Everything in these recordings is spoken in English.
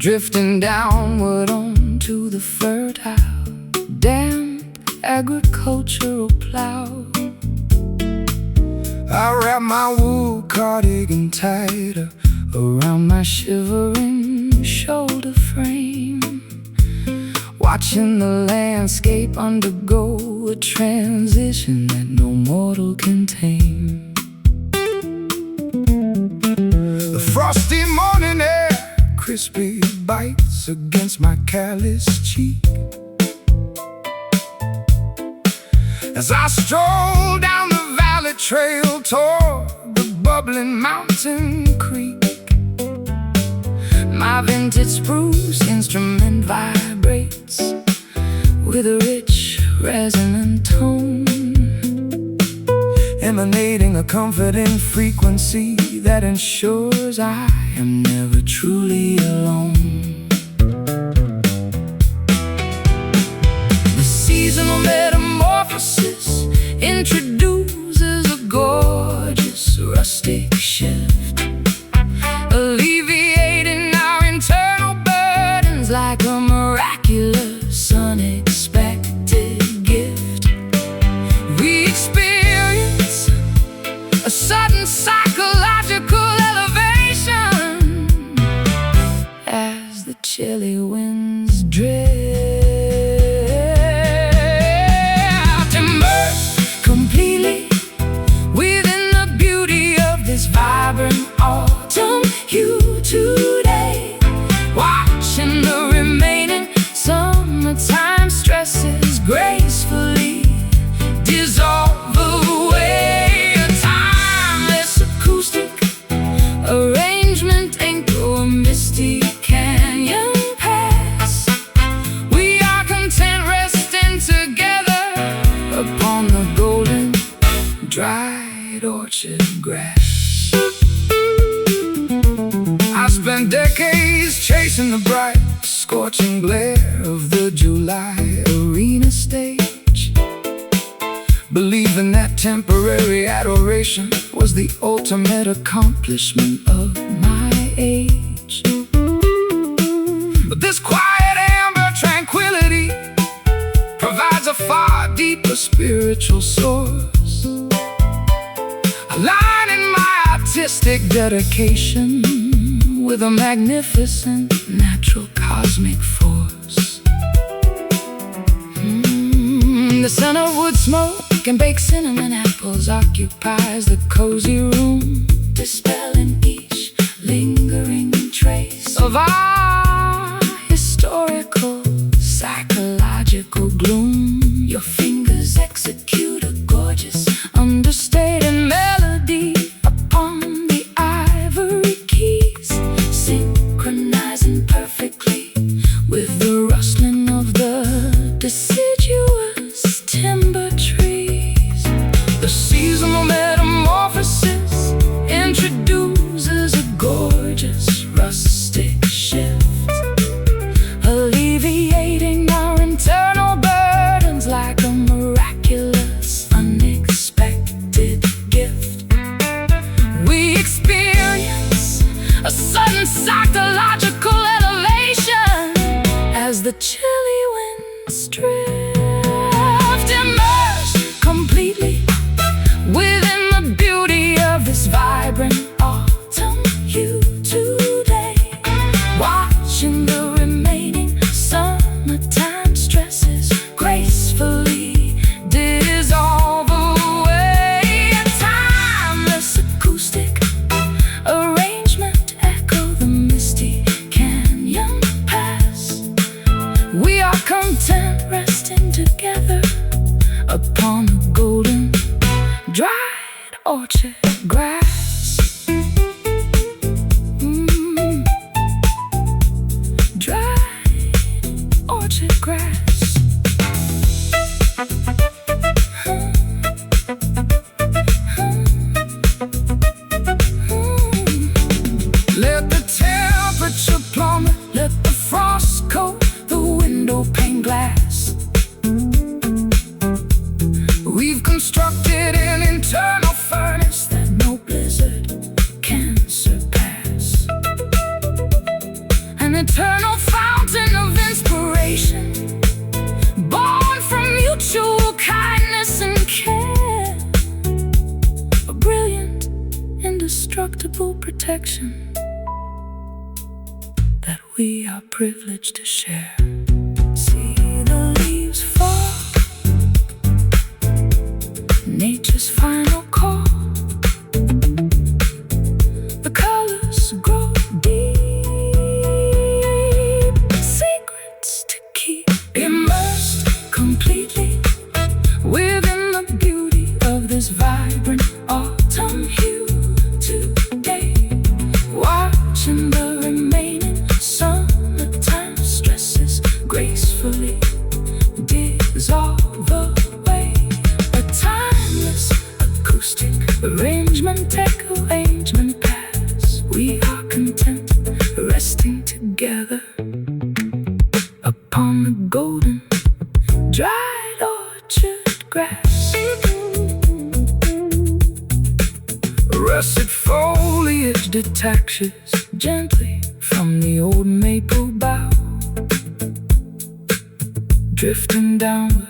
drifting downward onto the fertile, damp agricultural plow. I wrap my wool cardigan tighter around my shivering shoulder frame, watching the landscape undergo a transition that no mortal can tame. The frosty morning air crisply bites against my calloused cheek as I stroll down the valley trail toward the bubbling mountain creek. My vintage spruce instrument vibrates with a rich resonant tone, emanating a comforting frequency that ensures I am never truly alone. The seasonal metamorphosis introduces a gorgeous rustic shift, alleviating our internal burdens like a miraculous, unexpected gift. We experience a sudden psychological elevation as the chilly winds drift, immersed completely within the beauty of this vibrant autumn hue today, watching the remaining summertime stresses gracefully dissolve away. A timeless acoustic arrangement anchor a misty canyon pass. We are content resting together upon the golden dried orchard grass. I spent decades chasing the bright, scorching glare of the July arena stage, believing that temporary adoration was the ultimate accomplishment of my age. But this quiet amber tranquility provides a far deeper spiritual source, aligning my artistic dedication with a magnificent natural cosmic force. The scent of wood smoke and baked cinnamon apples occupies the cozy room, dispelling each lingering trace of our historical, psychological gloom. Your fingers execute a gorgeous, understated melody upon the ivory keys, synchronizing perfectly with the rustling of the deciduous timber trees. The seasonal metamorphosis introduces a gorgeous rustic shift, alleviating our internal burdens like a miraculous, unexpected gift. We experience a sudden psychological elevation as the chilly winds drift, immersed completely within the beauty of this vibrant autumn hue today, watching the remaining summertime stresses gracefully dissolve away. A timeless acoustic arrangement echo the misty canyon pass. We are content resting an eternal fountain of inspiration, born from mutual kindness and care, a brilliant, indestructible protection that we are privileged to share. See the leaves fall, nature's final call. The colors grow deep, secrets to keep immersed completely within the beauty of this vibrant autumn hue today. Watching the remaining summertime stresses gracefully dissolve away. A timeless acoustic arrangement, arrangement pass. We are content resting together upon the golden dried orchard grass. Russet foliage detaches gently from the old maple bough, drifting downward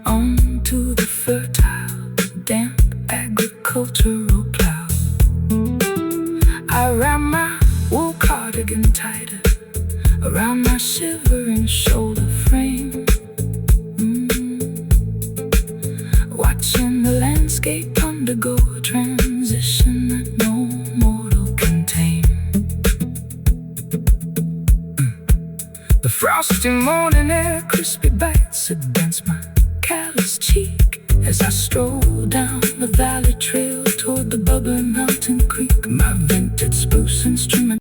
onto the fertile, damp agricultural plow. I wrap my wool cardigan tighter around my shivering shoulder frame, watching the landscape undergo a transition that no mortal can tame. The frosty morning air crispy bites against my callous cheek as I stroll down the valley trail toward the bubbling mountain creek. My vintage spruce instrument.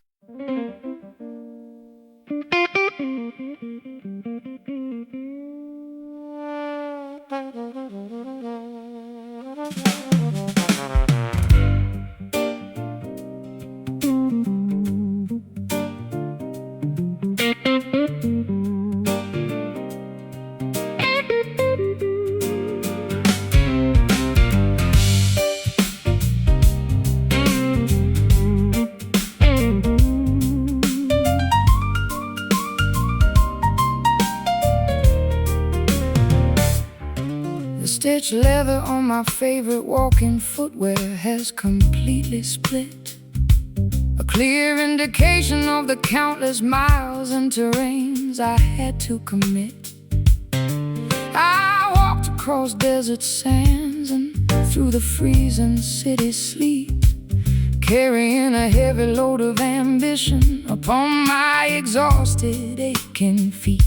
Stitched leather on my favorite walking footwear has completely split, a clear indication of the countless miles and terrains I had to commit. I walked across desert sands and through the freezing city sleet, carrying a heavy load of ambition upon my exhausted, aching feet.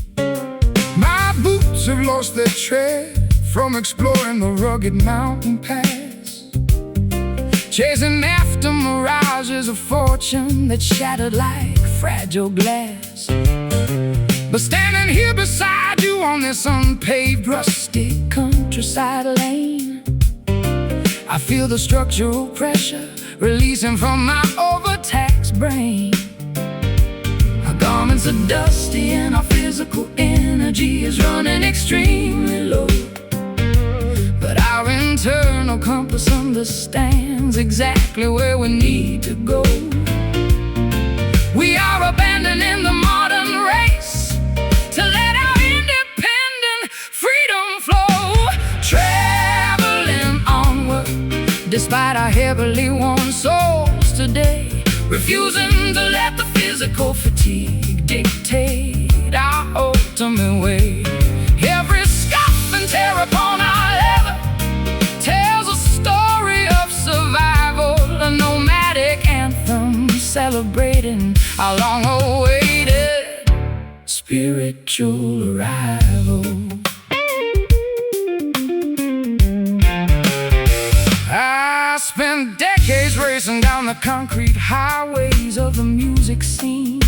My boots have lost their tread from exploring the rugged mountain pass, chasing after mirages of fortune that shattered like fragile glass. But standing here beside you on this unpaved, rustic countryside lane, I feel the structural pressure releasing from my overtaxed brain. Our garments are dusty and our physical energy is running extremely low, but our internal compass understands exactly where we need to go. We are abandoning the modern race to let our independent freedom flow, traveling onward despite our heavily worn souls today, refusing to let the physical fatigue dictate our ultimate way. Every scuff and tear upon our leather tells a story of survival, a nomadic anthem celebrating our long-awaited spiritual arrival. I spent decades racing down the concrete highways of the music scene,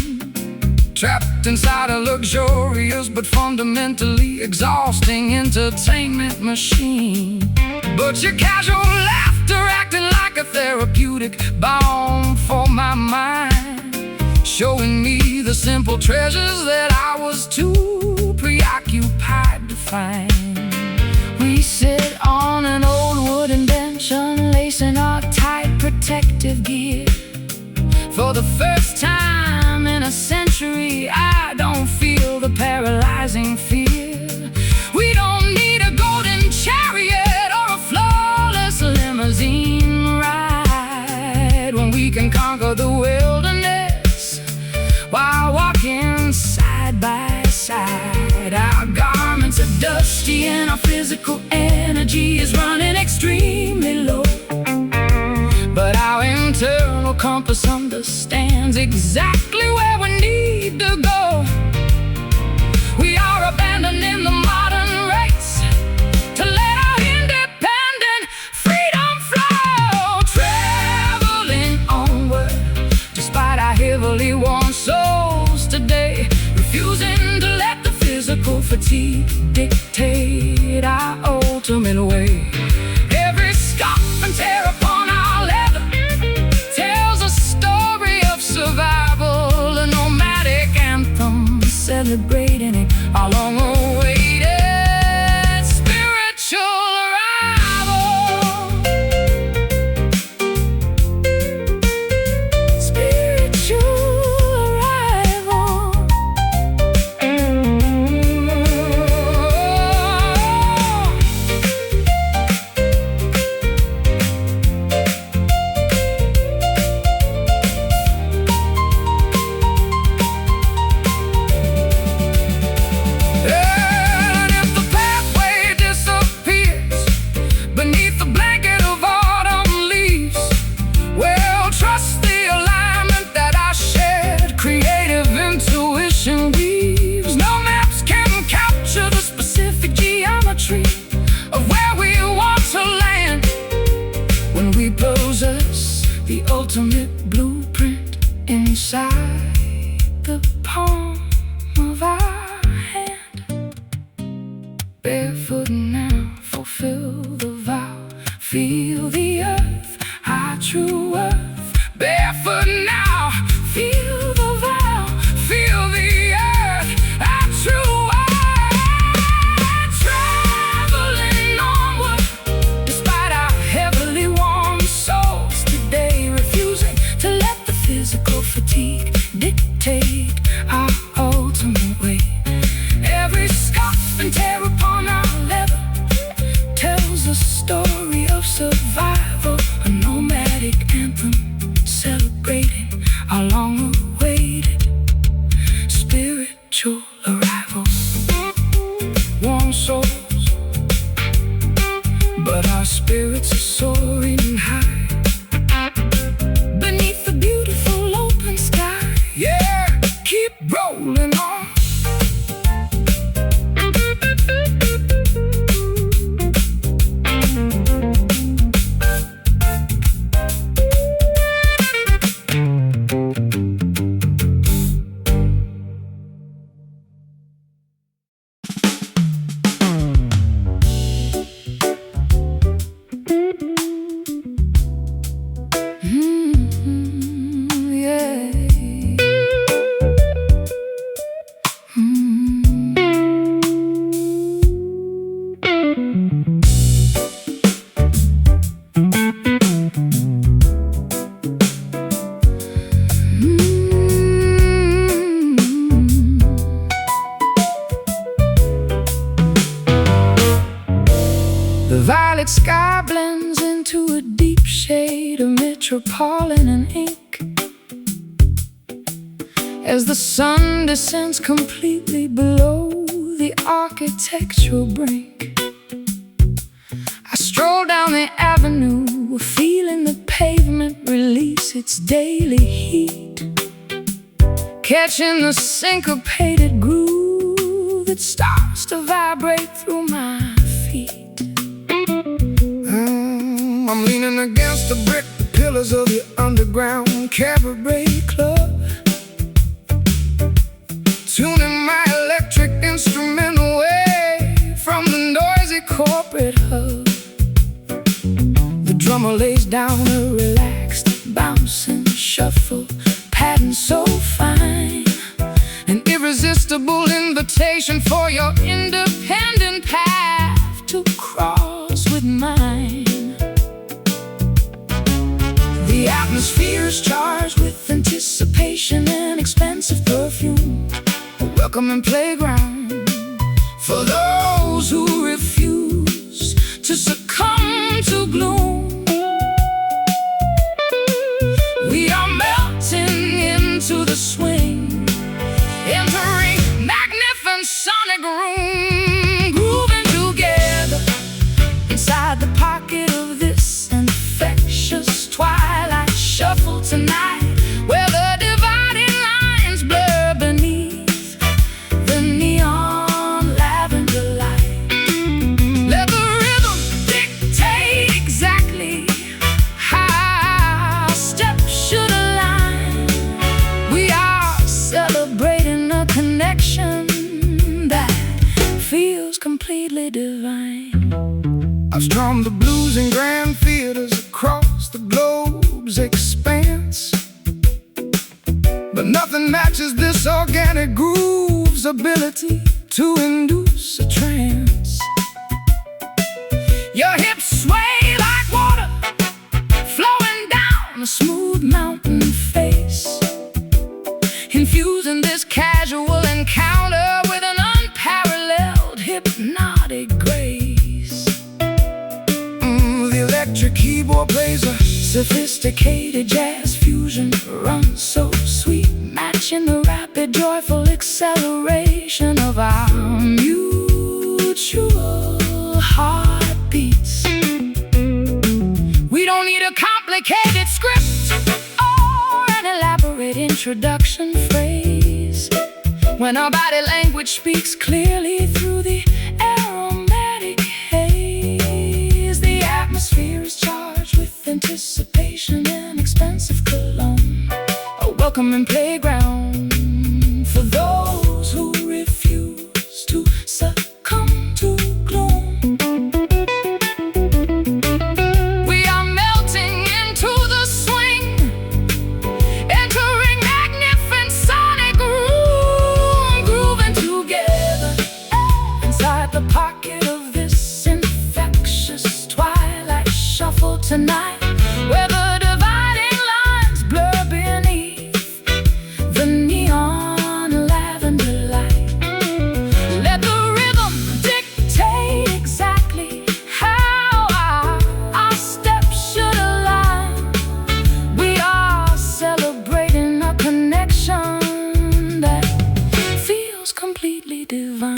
trapped inside a luxurious but fundamentally exhausting entertainment machine. But your casual laughter acting like a therapeutic balm for my mind, showing me the simple treasures that I was too preoccupied to find. We sit on an old wooden bench, unlacing our tight protective gear. For the first time in a century, our physical energy is running extremely low. But our internal compass understands exactly where we need to go. We are abandoning the modern race to let our independent freedom flow. Traveling onward, despite our heavily worn souls today. Refusing to let the physical fatigue dictate our ultimate way. Every scuff and tear upon our leather tells a story of survival, a nomadic anthem celebrating our long-awaited spiritual arrival. Spiritual arrival. Of where we want to land when we possess the ultimate blueprint inside the palm of our hand. Barefoot now, fulfill the vow. Feel the earth, our true earth. Barefoot now, feel the vow. Feel the earth, our true earth. Fatigue dictate our ultimate way. Every scuff and tear upon our leather tells a story of survival, a nomadic anthem celebrating our long-awaited spiritual arrival. Warm souls, but our spirits are soaring high. Rolling on. The violet sky blends into a deep shade of metropolitan ink as the sun descends completely below the architectural brink. I stroll down the avenue, feeling the pavement release its daily heat, catching the syncopated groove that starts to vibrate through my feet. I'm leaning against the brick pillars of the underground cabaret club, tuning my electric instrument away from the noisy corporate hub. The drummer lays down a relaxed, bouncing shuffle pattern so fine, an irresistible invitation for your independent path to cross with mine. The atmosphere is charged with anticipation and expensive perfume, a welcoming playground for those who refuse to succumb to gloom. We are melting into the swing, entering magnificent sonic room, grooving together. I've strummed the blues in grand theaters across the globe's expanse, but nothing matches this organic groove's ability to induce a trance. Your hips sway like water flowing down a smooth mountain face, infusing this casual encounter with an unparalleled hypnotic grace. The electric keyboard plays a sophisticated jazz fusion, runs so sweet, matching the rapid, joyful acceleration of our mutual heartbeats. We don't need a complicated script or an elaborate introduction phrase. When our body language speaks clearly through the aromatic haze, the atmosphere is charged with anticipation and expensive cologne, a welcoming playground for those who refuse to succumb to gloom. We are melting into the swing, entering magnificent sonic room, grooving together inside the pocket of this infectious twilight shuffle tonight, where the dividing lines blur beneath the neon lavender light. Let the rhythm dictate exactly how our steps should align. We are celebrating a connection that feels completely divine.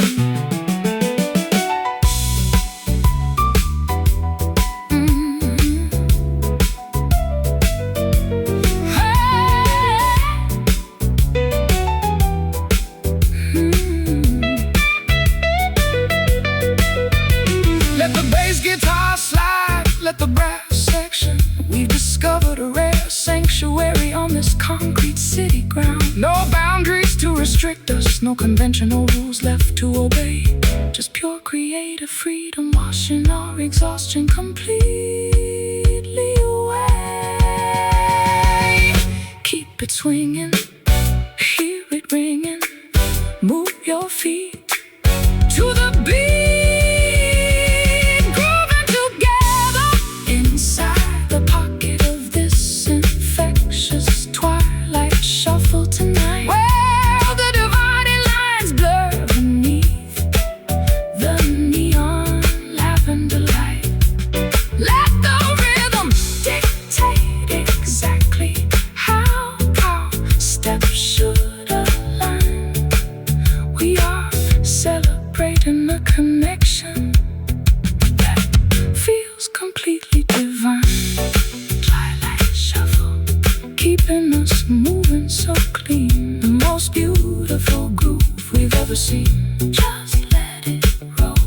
Let the bass guitar slide, let the brass section. We've discovered a rare sanctuary on this concrete city ground. No boundaries to restrict us, no conventional rules left to obey. Just pure creative freedom, washing our exhaustion completely away. Keep it swinging, hear it ringing, move your feet to the beat. Celebrating a connection that feels completely divine. Twilight shuffle, keeping us moving so clean. The most beautiful groove we've ever seen. Just let it roll.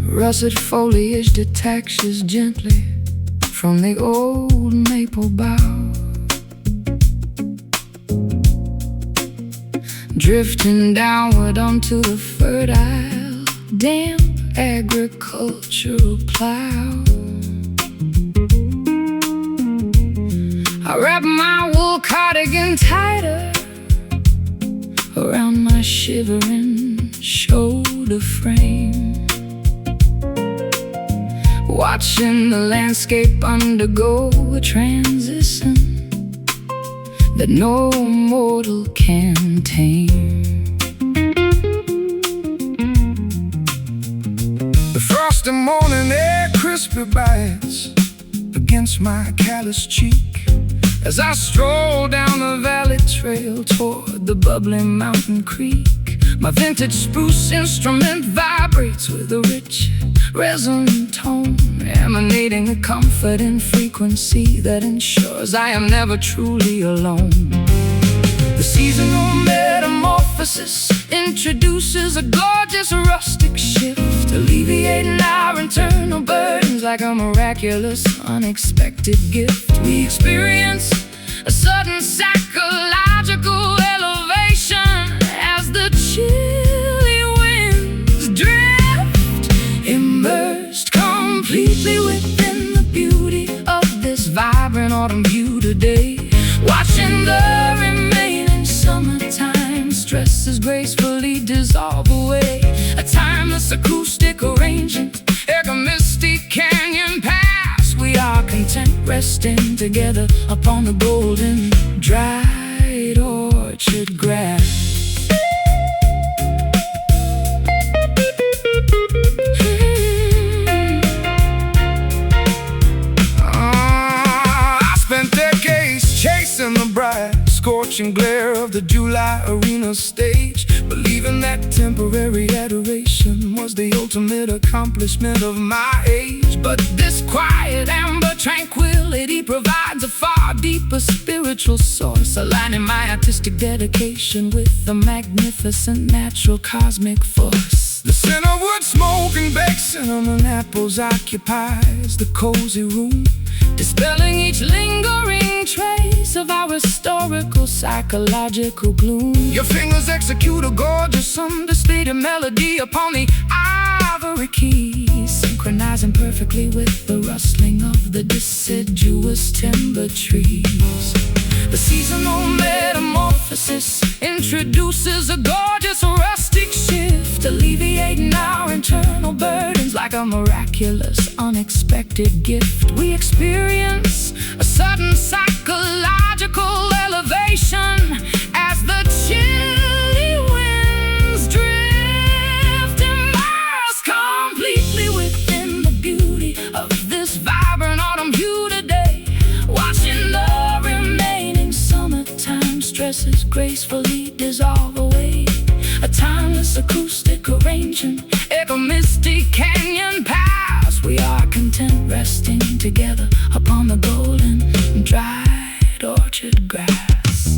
Russet foliage detaches gently from the old maple bough, drifting downward onto the fertile, damp agricultural plow. I wrap my wool cardigan tighter around my shivering shoulder frame. watching the landscape undergo a transition that no mortal can tame. The frosty morning air crisply bites against my calloused cheek as I stroll down the valley trail toward the bubbling mountain creek. My vintage spruce instrument vibrates with a rich, resonant tone, emanating a comforting frequency that ensures I am never truly alone. The seasonal metamorphosis introduces a gorgeous rustic shift, alleviating our internal burdens like a miraculous, unexpected gift. We experience a sudden psychological elevation as the chilly winds drift, immersed completely within the beauty of this vibrant autumn view today. Watching the remaining summertime stresses gracefully dissolve away. A timeless acoustic arrangement, Acoustic canyon pass. We are content resting together upon the golden, dried orchard grass. I spent decades chasing the bright, scorching glare of the July arena stage, believing that temporary adoration was the ultimate accomplishment of my age. But this quiet amber tranquility provides a far deeper spiritual source, aligning my artistic dedication with the magnificent natural cosmic force. The centerwood smoke and baked cinnamon apples occupies the cozy room, dispelling each lingering trace of our historical psychological gloom. Your fingers execute a gorgeous understated melody upon the ivory keys, synchronizing perfectly with the rustling of the deciduous timber trees. The seasonal metamorphosis introduces a gorgeous rustic shift, alleviating our internal burdens like a miraculous, unexpected gift. We experience a sudden psychological elevation as the chilly winds drift, immersed completely within the beauty of this vibrant autumn view today. Watching the remaining summertime stresses gracefully dissolve away. A timeless acoustic arrangement, Acoustic canyon pass. We are content resting together upon the golden, dried orchard grass.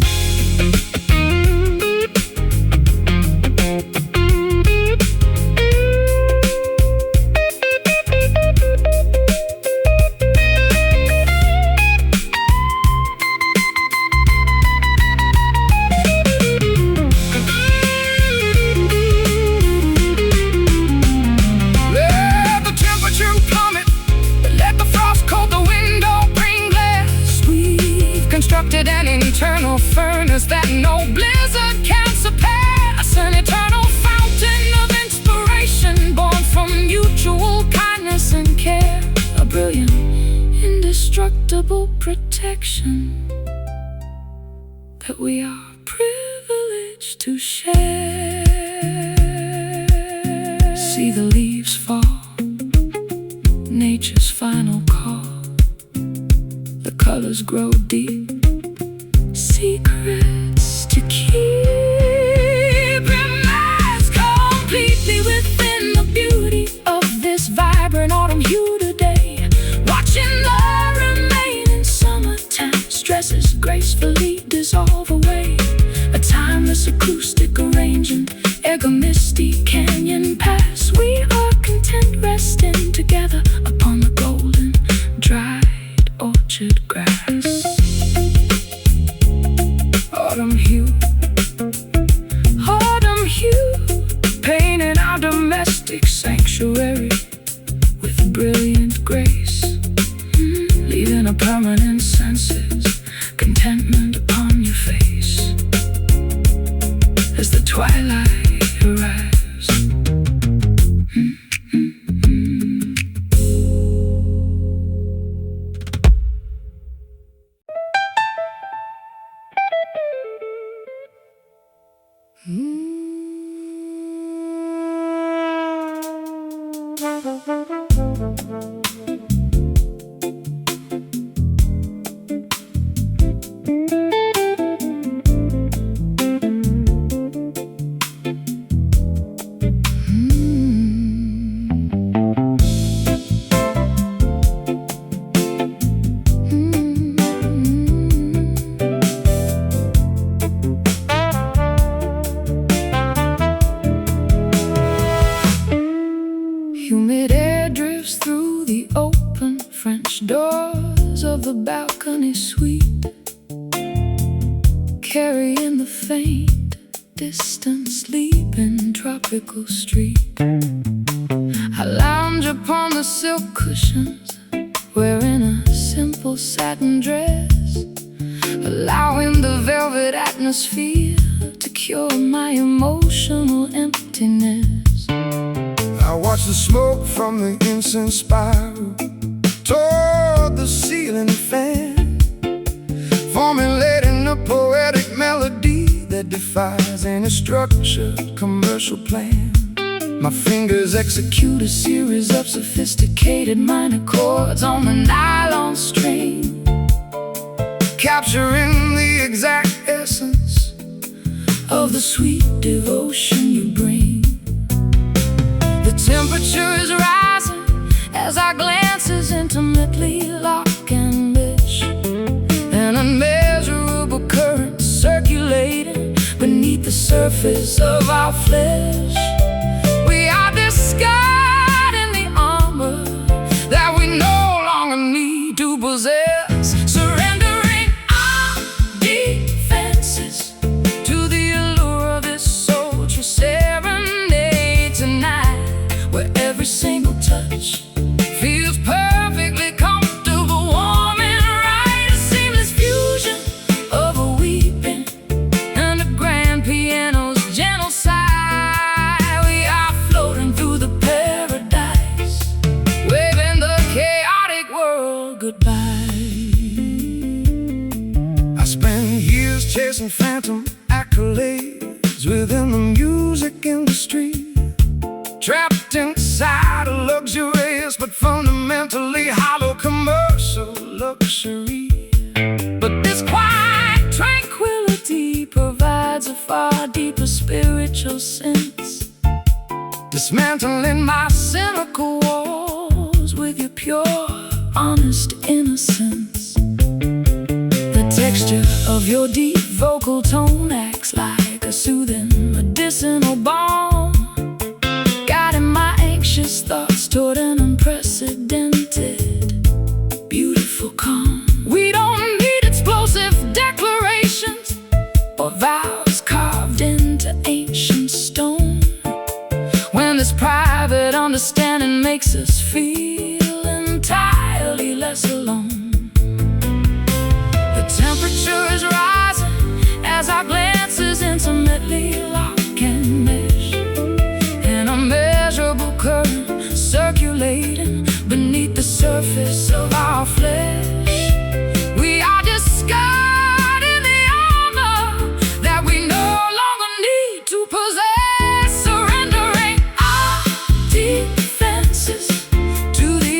Constructed an internal furnace that no blizzard can surpass, an eternal fountain of inspiration born from mutual kindness and care, a brilliant, indestructible protection that we are privileged to share. See the leaves fall, nature's final call. The colors grow deep, secrets to keep, immersed completely within the beauty of this vibrant autumn hue today. Watching the remaining summertime stresses gracefully dissolve away. A timeless acoustic arrangement, Acoustic canyon pass. We are content resting together upon the golden, dried orchard grass. Autumn hue, painting our domestic sanctuary with brilliant grace, leaving a permanent senses, contentment upon your face as the twilight arrives. Humid air drifts through the open French doors of the balcony suite, carrying the faint, distant sleep in tropical street. I lounge upon the silk cushions, wearing a simple satin dress, allowing the velvet atmosphere to cure my emotional emptiness. I watch the smoke from the incense spiral toward the ceiling fan, formulating a poetic melody that defies any structured commercial plan. My fingers execute a series of sophisticated minor chords on the nylon string, capturing the exact essence of the sweet devotion you bring. The temperature is rising as our glances intimately lock and mesh, an unmeasurable current circulating beneath the surface of our flesh. We are discarding the armor that we no longer need to possess, surrendering our defenses to the allure of this sultry serenade tonight, where every single touch feels perfectly comfortable, warm and right. A seamless fusion of a weeping and a grand piano's gentle sigh. We are floating through the paradise, waving the chaotic world goodbye. I spent years chasing phantom accolades within the music industry, trapped inside a luxurious but fundamentally hollow commercial luxury. But this quiet tranquility provides a far deeper spiritual sense, dismantling my cynical walls with your pure, honest innocence. The texture of your deep vocal tone acts like a soothing medicinal balm, guiding my anxious thoughts toward an unprecedented, beautiful calm. We don't need explosive declarations or vows carved into ancient stone, when this private understanding makes us feel entirely less alone. The temperature is rising as our glances intimately lock and mesh, an unmeasurable current circulating beneath the surface of our flesh. We are discarding the armor that we no longer need to possess, surrendering our defenses to the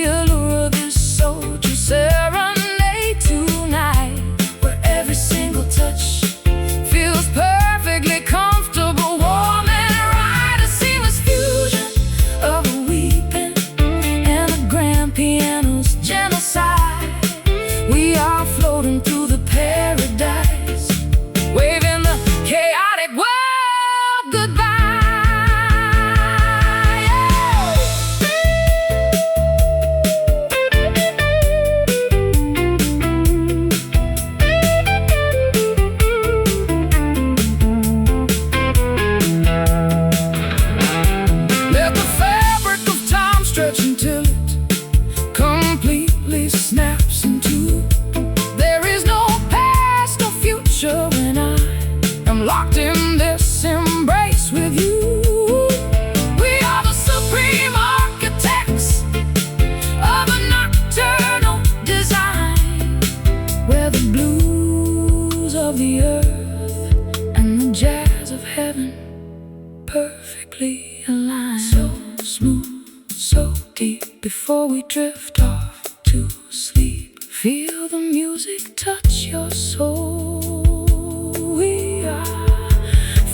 perfectly aligned. So smooth, so deep, before we drift off to sleep. Feel the music touch your soul. We are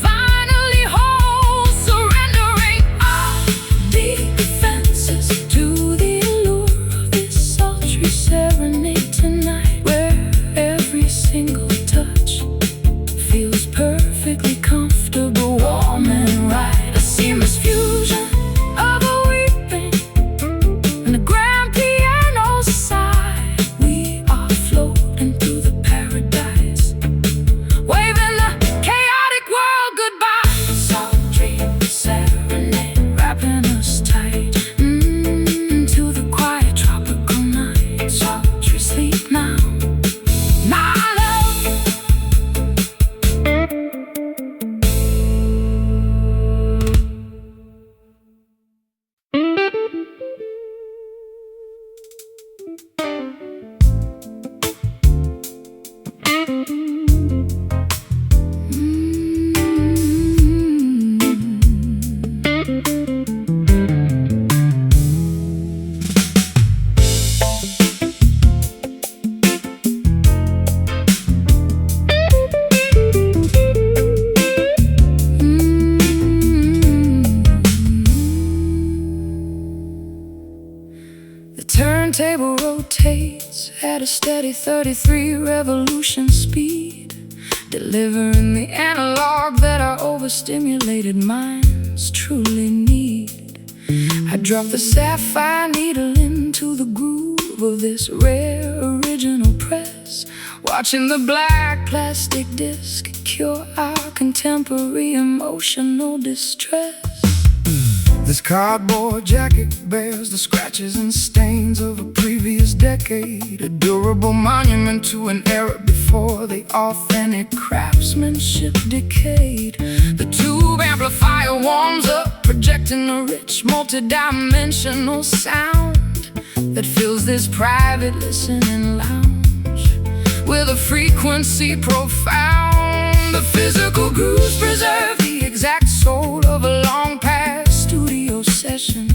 finally whole, surrendering our deep defenses to the allure of this sultry serenade tonight, where every single touch feels perfectly comfortable, warm and right. A seamless fusion of a weeping and a grand piano side. We are floating through the paradise, waving the chaotic world goodbye. Sultry serenade, wrapping us tight into the quiet tropical night. Sultry sleep now, my love. The turntable rotates at a steady 33 revolution speed, delivering the analog that our overstimulated minds truly need. I drop the sapphire needle into the groove of this rare original press, watching the black plastic disc cure our contemporary emotional distress. This cardboard jacket bears the scratches and stains of a previous decade, a durable monument to an era before the authentic craftsmanship decayed. The tube amplifier warms up, projecting a rich multi-dimensional sound that fills this private listening lounge with a frequency profound. The physical grooves preserve the exact soul of a long past studio session,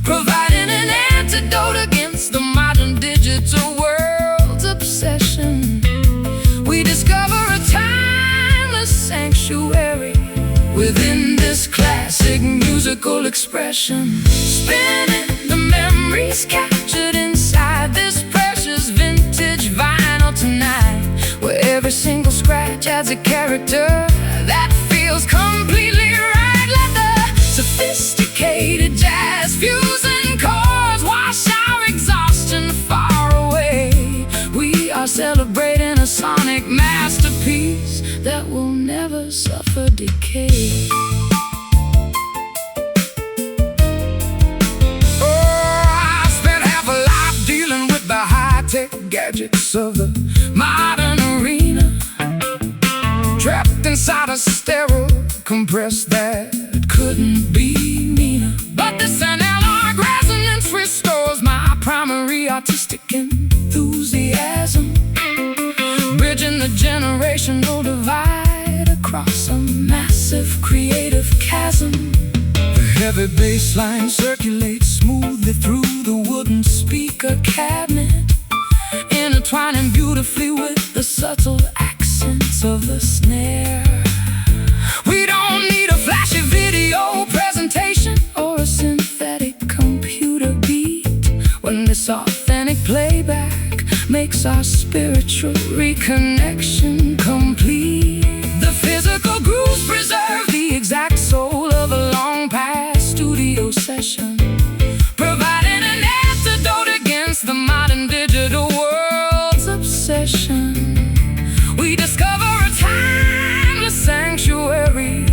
providing an antidote against the modern digital world's obsession. We discover a timeless sanctuary within this classic musical expression, spinning the memories captured inside this precious vintage vinyl tonight, where every single scratch adds a character that feels completely right. Let the sophisticated jazz fusing chords wash our exhaustion far away. We are celebrating a sonic masterpiece that will never suffer decay. High-tech gadgets of the modern arena, trapped inside a sterile compress that couldn't be meaner. But this analog resonance restores my primary artistic enthusiasm, bridging the generational divide across a massive creative chasm. The heavy bass line circulates smoothly through the wooden speaker cabinet, intertwining beautifully with the subtle accents of the snare. We don't need a flashy video presentation or a synthetic computer beat when this authentic playback makes our spiritual reconnection complete. The physical grooves preserve the exact soul of a long past studio session, providing an antidote against the modern digital world's obsession. We discover a timeless sanctuary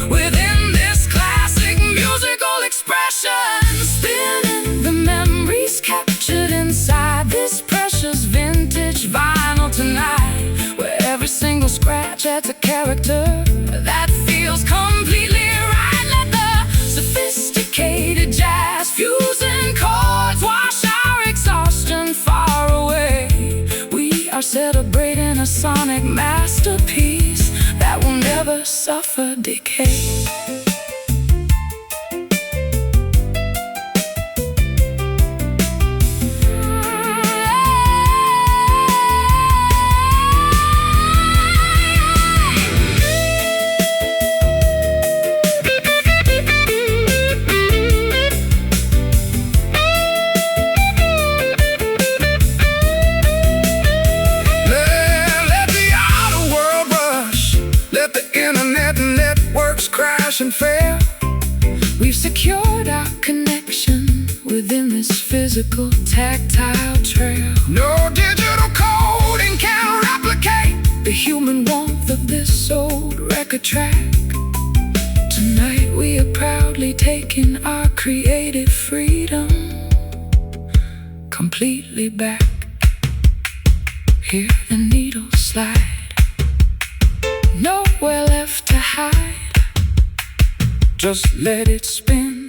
within this classic musical expression, spinning the memories captured inside this precious vintage vinyl tonight, where every single scratch adds a character that feels completely right. Let the sophisticated jazz fusing chords wash our exhaustion far away. We are celebrating a sonic masterpiece that will never suffer decay. and fair. We've secured our connection within this physical, tactile trail. No digital coding can replicate the human warmth of this old record track. Tonight we are proudly taking our creative freedom completely back. Hear the needle slide, nowhere left to hide. Just let it spin.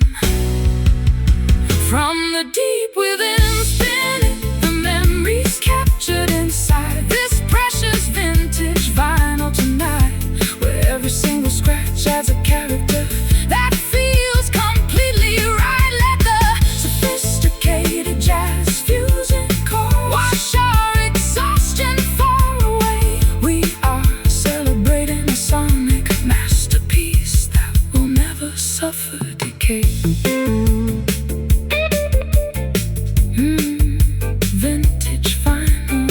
From the deep within, spinning the memories captured inside this precious vintage vinyl tonight, where every single scratch adds a character that feels completely right. Let the sophisticated jazz fusion chords wash our exhaustion far away. We are celebrating a sonic masterpiece that will never suffer decay. Vintage vinyl,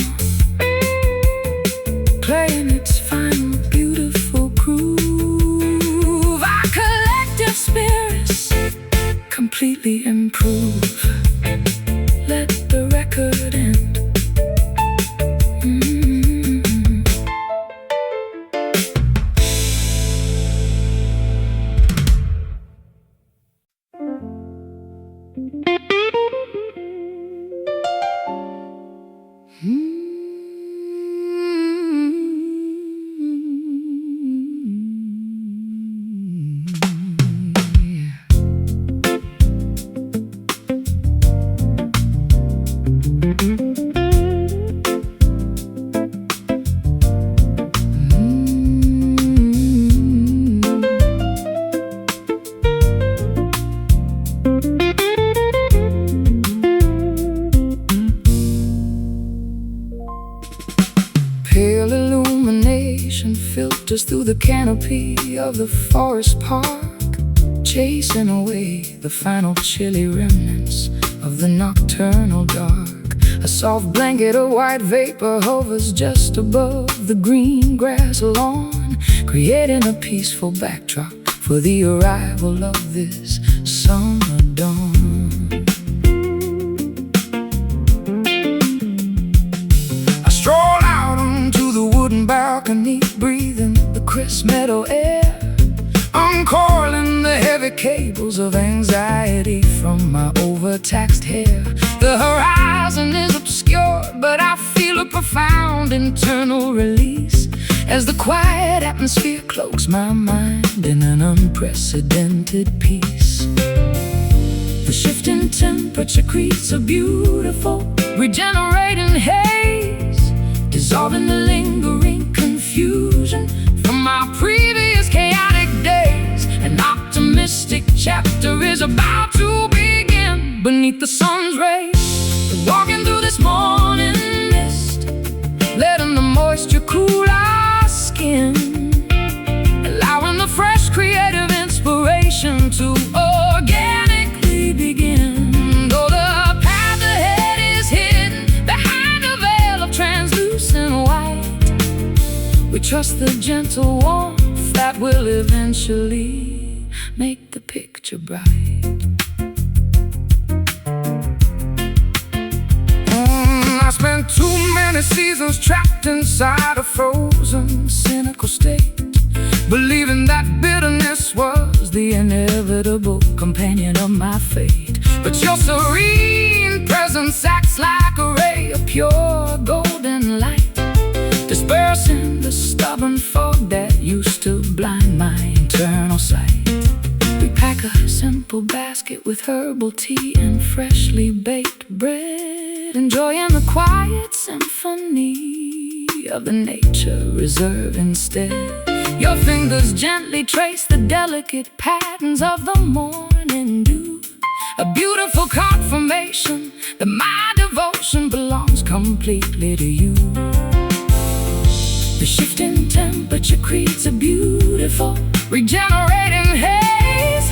playing its final beautiful groove. Our collective spirits completely improve. Let the record end. Pale illumination filters through the canopy of the forest park, chasing away the final chilly remnants of the nocturnal dark. A soft blanket of white vapor hovers just above the green grass lawn, creating a peaceful backdrop for the arrival of this summer dawn. I stroll out onto the wooden balcony, breathing the crisp meadow air, uncoiling the heavy cables of anxiety from my overtaxed hair. The horizon is obscured, but I feel a profound internal release as the quiet atmosphere cloaks my mind in an unprecedented peace. The shifting temperature creates a beautiful, regenerating haze, dissolving the lingering confusion from our previous chaotic days. An optimistic chapter is about to begin beneath the sun's rays. We're walking through this morning mist, letting the moisture cool our skin, allowing the fresh creative inspiration to organically begin. Though the path ahead is hidden behind a veil of translucent white, we trust the gentle warmth that will eventually make the picture bright. I spent too many seasons trapped inside a frozen, cynical state, believing that bitterness was the inevitable companion of my fate. But your serene presence acts like a ray of pure golden light, dispersing the stubborn fog that used to blind my internal sight. We pack a simple basket with herbal tea and freshly baked bread, enjoying the quiet symphony of the nature reserve instead. Your fingers gently trace the delicate patterns of the morning dew, a beautiful confirmation that my devotion belongs completely to you. The shifting temperature creates a beautiful, regenerating haze,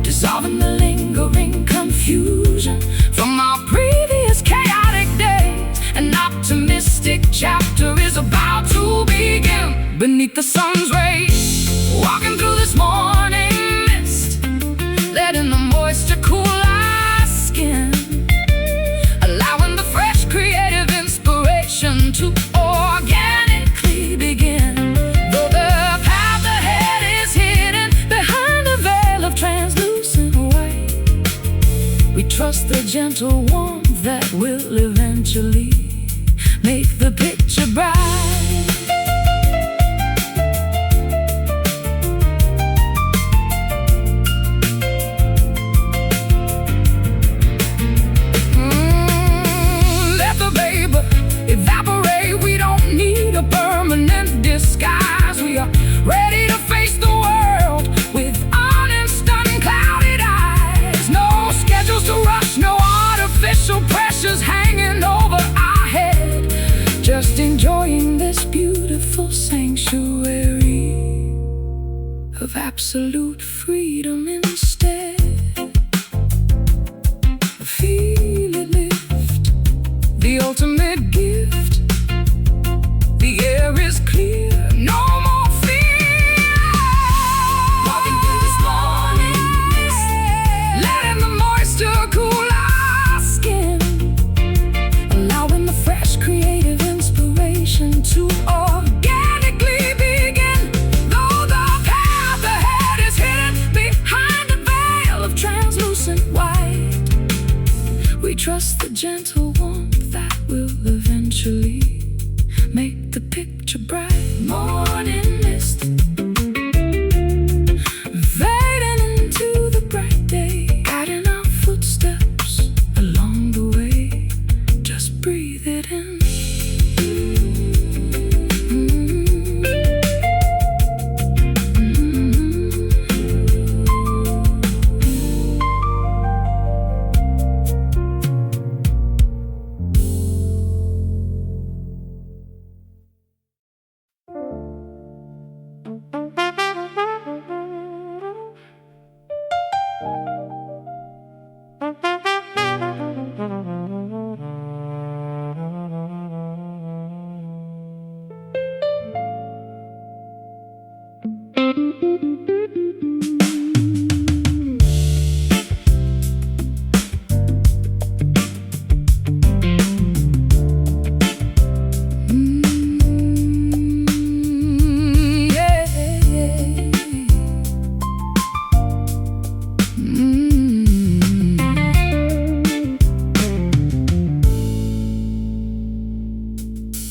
dissolving the lingering confusion from our previous chaotic days. An optimistic chapter is about to begin beneath the sun's rays. Walking through this morning trust the gentle warmth that will eventually make the picture bright. Let the vapor evaporate. We don't need a permanent disguise. We are ready to face the world with honest, unclouded eyes. No schedules to rush, no artificial pressures hanging over our head. Just enjoying this beautiful sanctuary of absolute freedom instead. Feel it lift, the ultimate gift. The air is clear, no more fear. Walking through this morning mist, letting the moisture cool our skin, allowing the fresh creative inspiration to organically begin. Though the path ahead is hidden behind a veil of translucent white, we trust the gentle warmth that will eventually make the picture bright. Morning mist, fading into the bright day, guiding our footsteps along the way. Just breathe it in.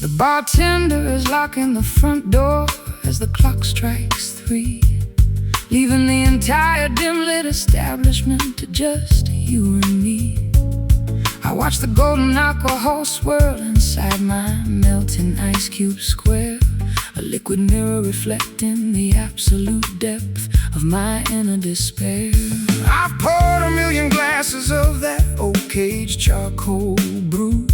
the bartender is locking the front door as the clock strikes 3, leaving the entire dim-lit establishment to just you and me. I watch the golden alcohol swirl inside my melting ice cube square, a liquid mirror reflecting the absolute depth of my inner despair. I've poured a million glasses of that oak-aged charcoal brew,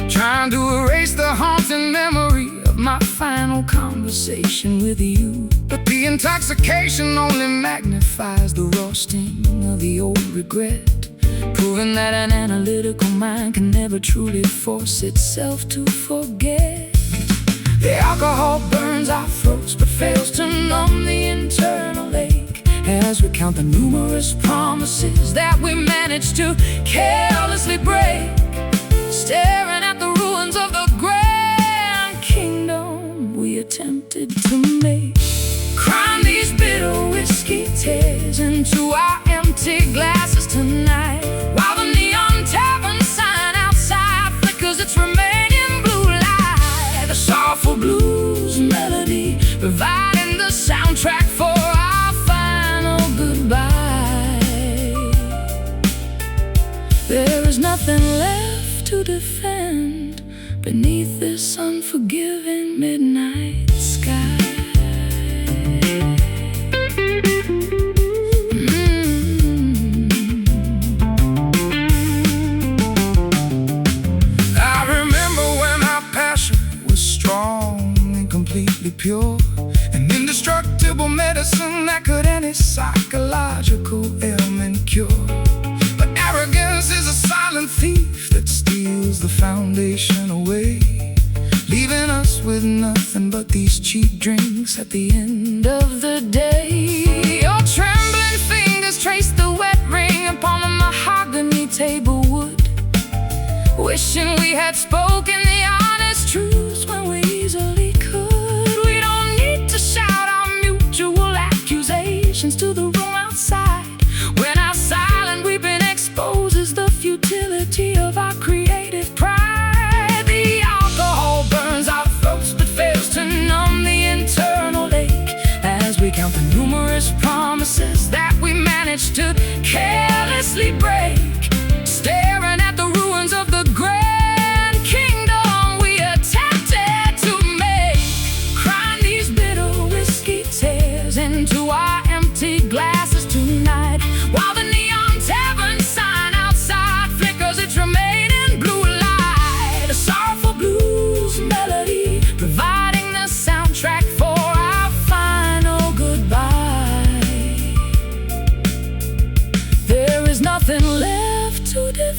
trying to erase the haunting memory of my final conversation with you. But the intoxication only magnifies the raw sting of the old regret, proving that an analytical mind can never truly force itself to forget. The alcohol burns our throats but fails to numb the internal ache as we count the numerous promises that we managed to carelessly break, staring at the ruins of the grand kingdom we attempted to make. Crying these bitter whiskey tears into our empty glasses tonight, while the neon tavern sign outside flickers its remaining blue light. The soulful blues melody providing the soundtrack for our final goodbye. There is nothing left to defend beneath this unforgiving midnight sky. I remember when our passion was strong and completely pure, an indestructible medicine that could any psychological ailment cure. But arrogance is a silent thief that steals the foundation away, leaving us with nothing but these cheap drinks at the end of the day. Your trembling fingers trace the wet ring upon the mahogany table wood, wishing we had spoken the honest truths when we easily could. We don't need to shout our mutual accusations to the room outside, when our silent weeping exposes the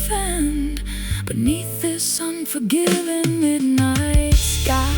defend beneath this unforgiving midnight sky.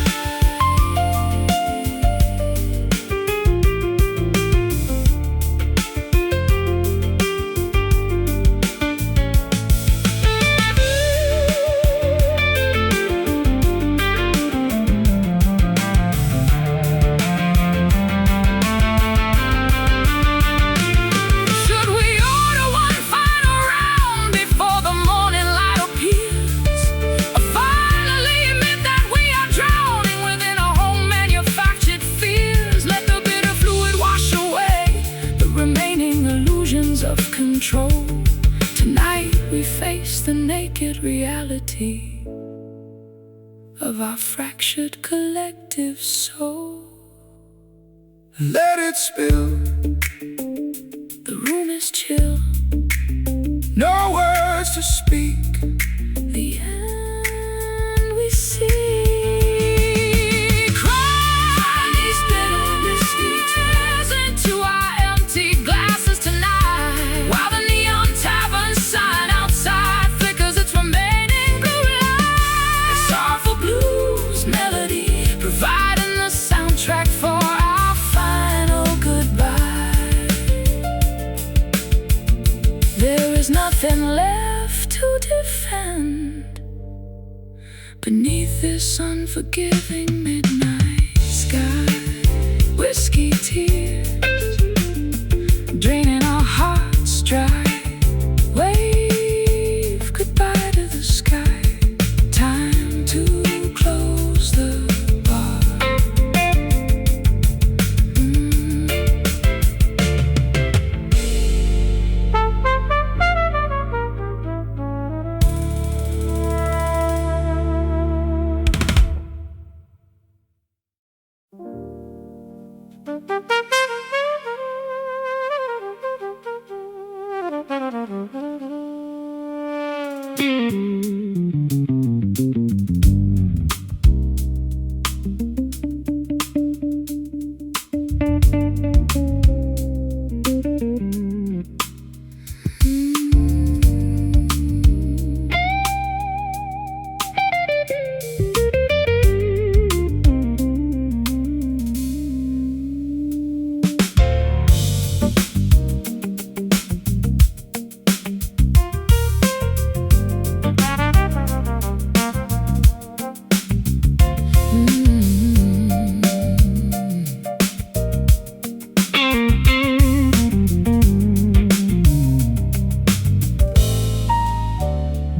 Tonight we face the naked reality of our fractured collective soul. Let it spill. The room is chill, No words to speak. the end we see. Nothing left to defend beneath this unforgiving midnight sky. Whiskey tears draining our hearts dry. Wave goodbye to the sky. Time to close the bar.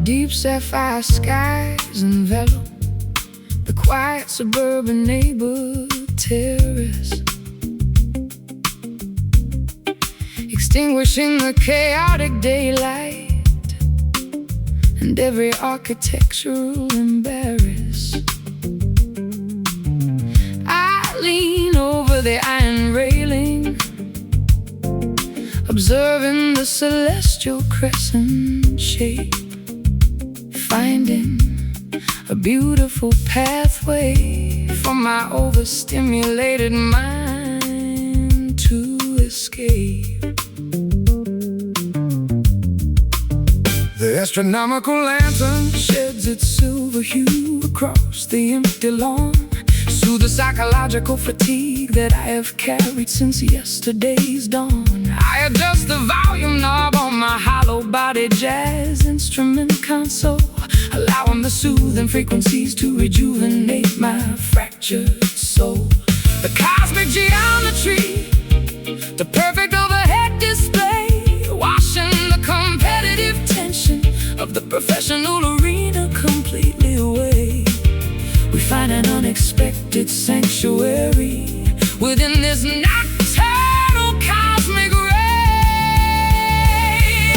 Deep sapphire skies envelop the quiet suburban neighborhood terrace, extinguishing the chaotic daylight and every architectural embarrass. I lean over the iron railing, observing the celestial crescent shape, finding a beautiful pathway for my overstimulated mind to escape. The astronomical lantern Sheds its silver hue across the empty lawn, soothe the psychological fatigue that I have carried since yesterday's dawn. I adjust the volume knob on my hollow-bodied jazz instrument console, allowing the soothing frequencies to rejuvenate my fractured soul. The cosmic geometry, the perfect overhead display, washing the competitive tension of the professional arena completely away. We find an unexpected sanctuary within this nocturnal cosmic ray,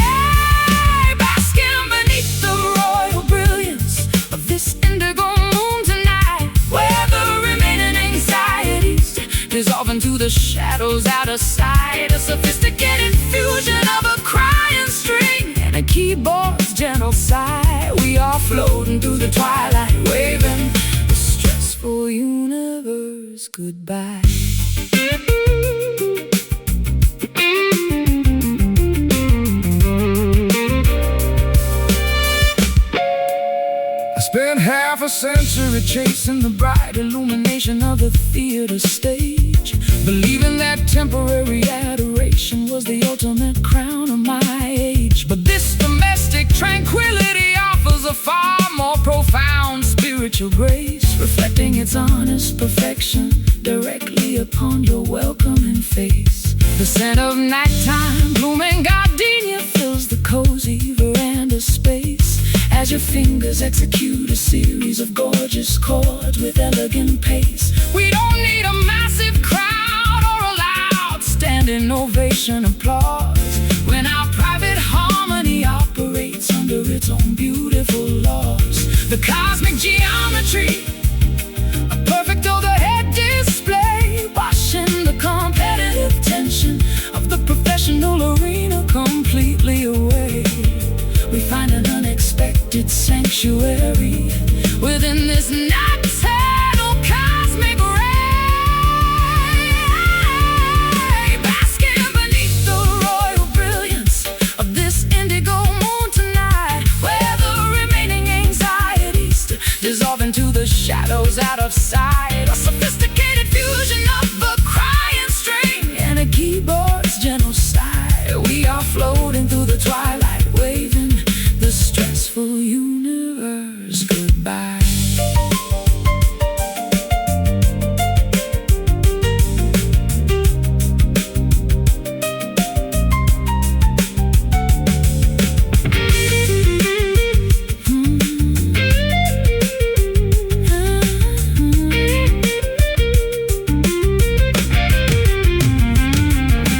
basking beneath the royal brilliance of this indigo moon tonight, where the remaining anxieties dissolve into the shadows out of sight. A sophisticated fusion of a crying string and a keyboard's gentle sigh. We are floating through the twilight, waving the stressful universe goodbye. half a century chasing the bright illumination of the theater stage, believing that temporary adoration was the ultimate crown of my age. But this domestic tranquility offers a far more profound spiritual grace, reflecting its honest perfection directly upon your welcoming face. The scent of nighttime blooming gardenia fills the cozy veranda space as your fingers execute a series of gorgeous chords with elegant pace. We don't need a massive crowd or a loud standing ovation applause when our private harmony operates under its own beautiful laws. The cosmic geometry, a perfect overhead display, washing the competitive tension of the professional arena completely away. We find an unexpected sanctuary within this nocturnal cosmic ray, basking beneath the royal brilliance of this indigo moon tonight, where the remaining anxieties dissolve into the shadows out of sight. A sophisticated fusion of a crying string and a keyboard's gentle sigh. We are floating through the twilight, waving the stressful universe goodbye.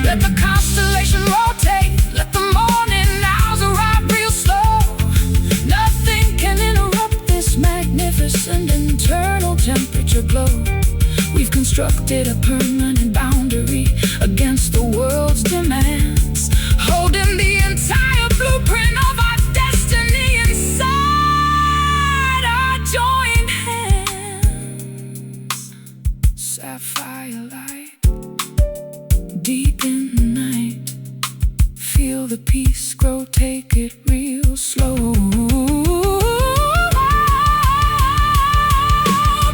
Let the constellation rotate, let the morning hours arrive real slow. Nothing can interrupt this magnificent internal temperature glow. We've constructed a permanent boundary against the world's demands, holding the entire blueprint of our destiny inside our joined hands. Sapphire light, deep in the night, feel the peace grow, take it real slow.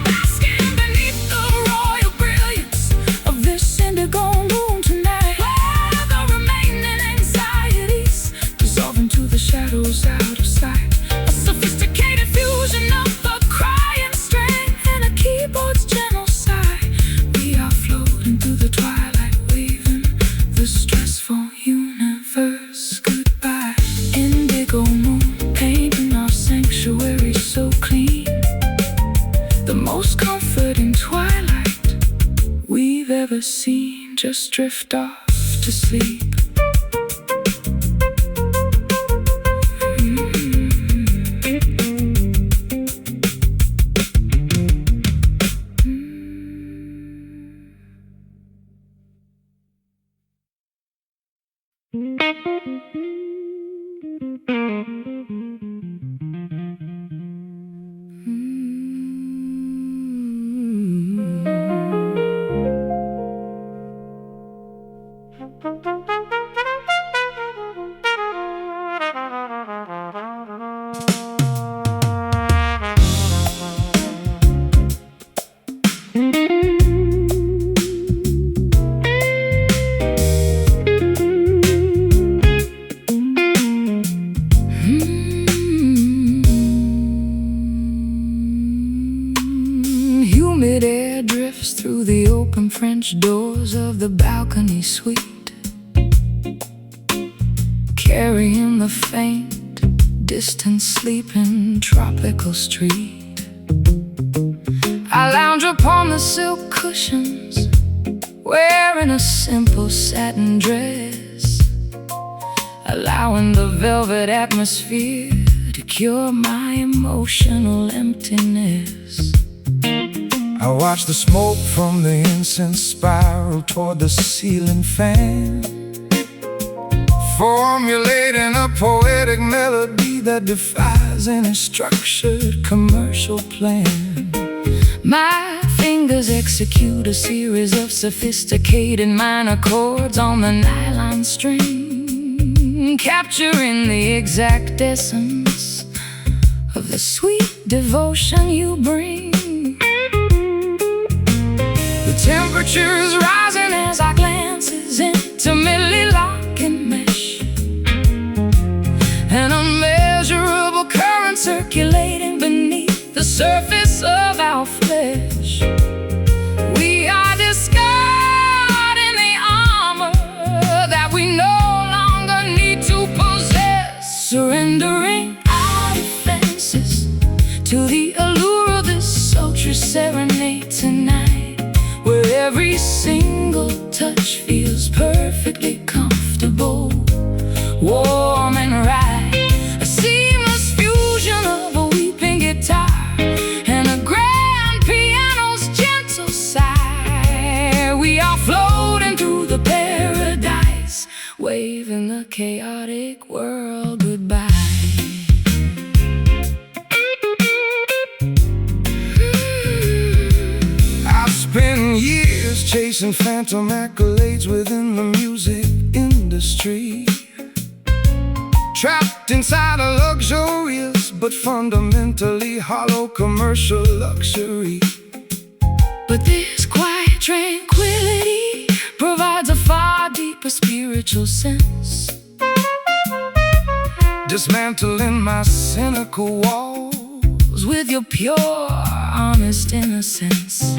Basking beneath the royal brilliance of this indigo moon tonight, where the remaining anxieties dissolve into the shadows out of sight. A sophisticated fusion of the crying string and a keyboard's gentle sigh. We are floating through the twilight, waving the stressful universe goodbye. Indigo moon painting our sanctuary so clean, the most comforting twilight we've ever seen. Just drift off to sleep. Humid air drifts through the open French doors of the balcony suite, carrying the faint, distant sleeping tropical street. I lounge upon the silk cushions, wearing a simple satin dress, allowing the velvet atmosphere to cure my emotional emptiness. I watch the smoke from the incense spiral toward the ceiling fan, formulating a poetic melody that defies any structured commercial plan. My fingers execute a series of sophisticated minor chords on the nylon string, capturing the exact essence of the sweet devotion you bring. The temperature is rising as our glances intimately lock and mesh. An unmeasurable current circulating beneath the surface of our flesh. We are discarding the armor that we no longer need to possess, surrendering our defenses to the allure of this sultry serenade tonight, where every single touch feels perfectly comfortable, warm and right. A seamless fusion of a weeping guitar and a grand piano's gentle sigh. We are floating through the paradise, waving the chaotic world goodbye. Spent years chasing phantom accolades within the music industry, trapped inside a luxurious but fundamentally hollow commercial luxury. But this quiet tranquility provides a far deeper spiritual sense, dismantling my cynical walls with your pure, honest innocence.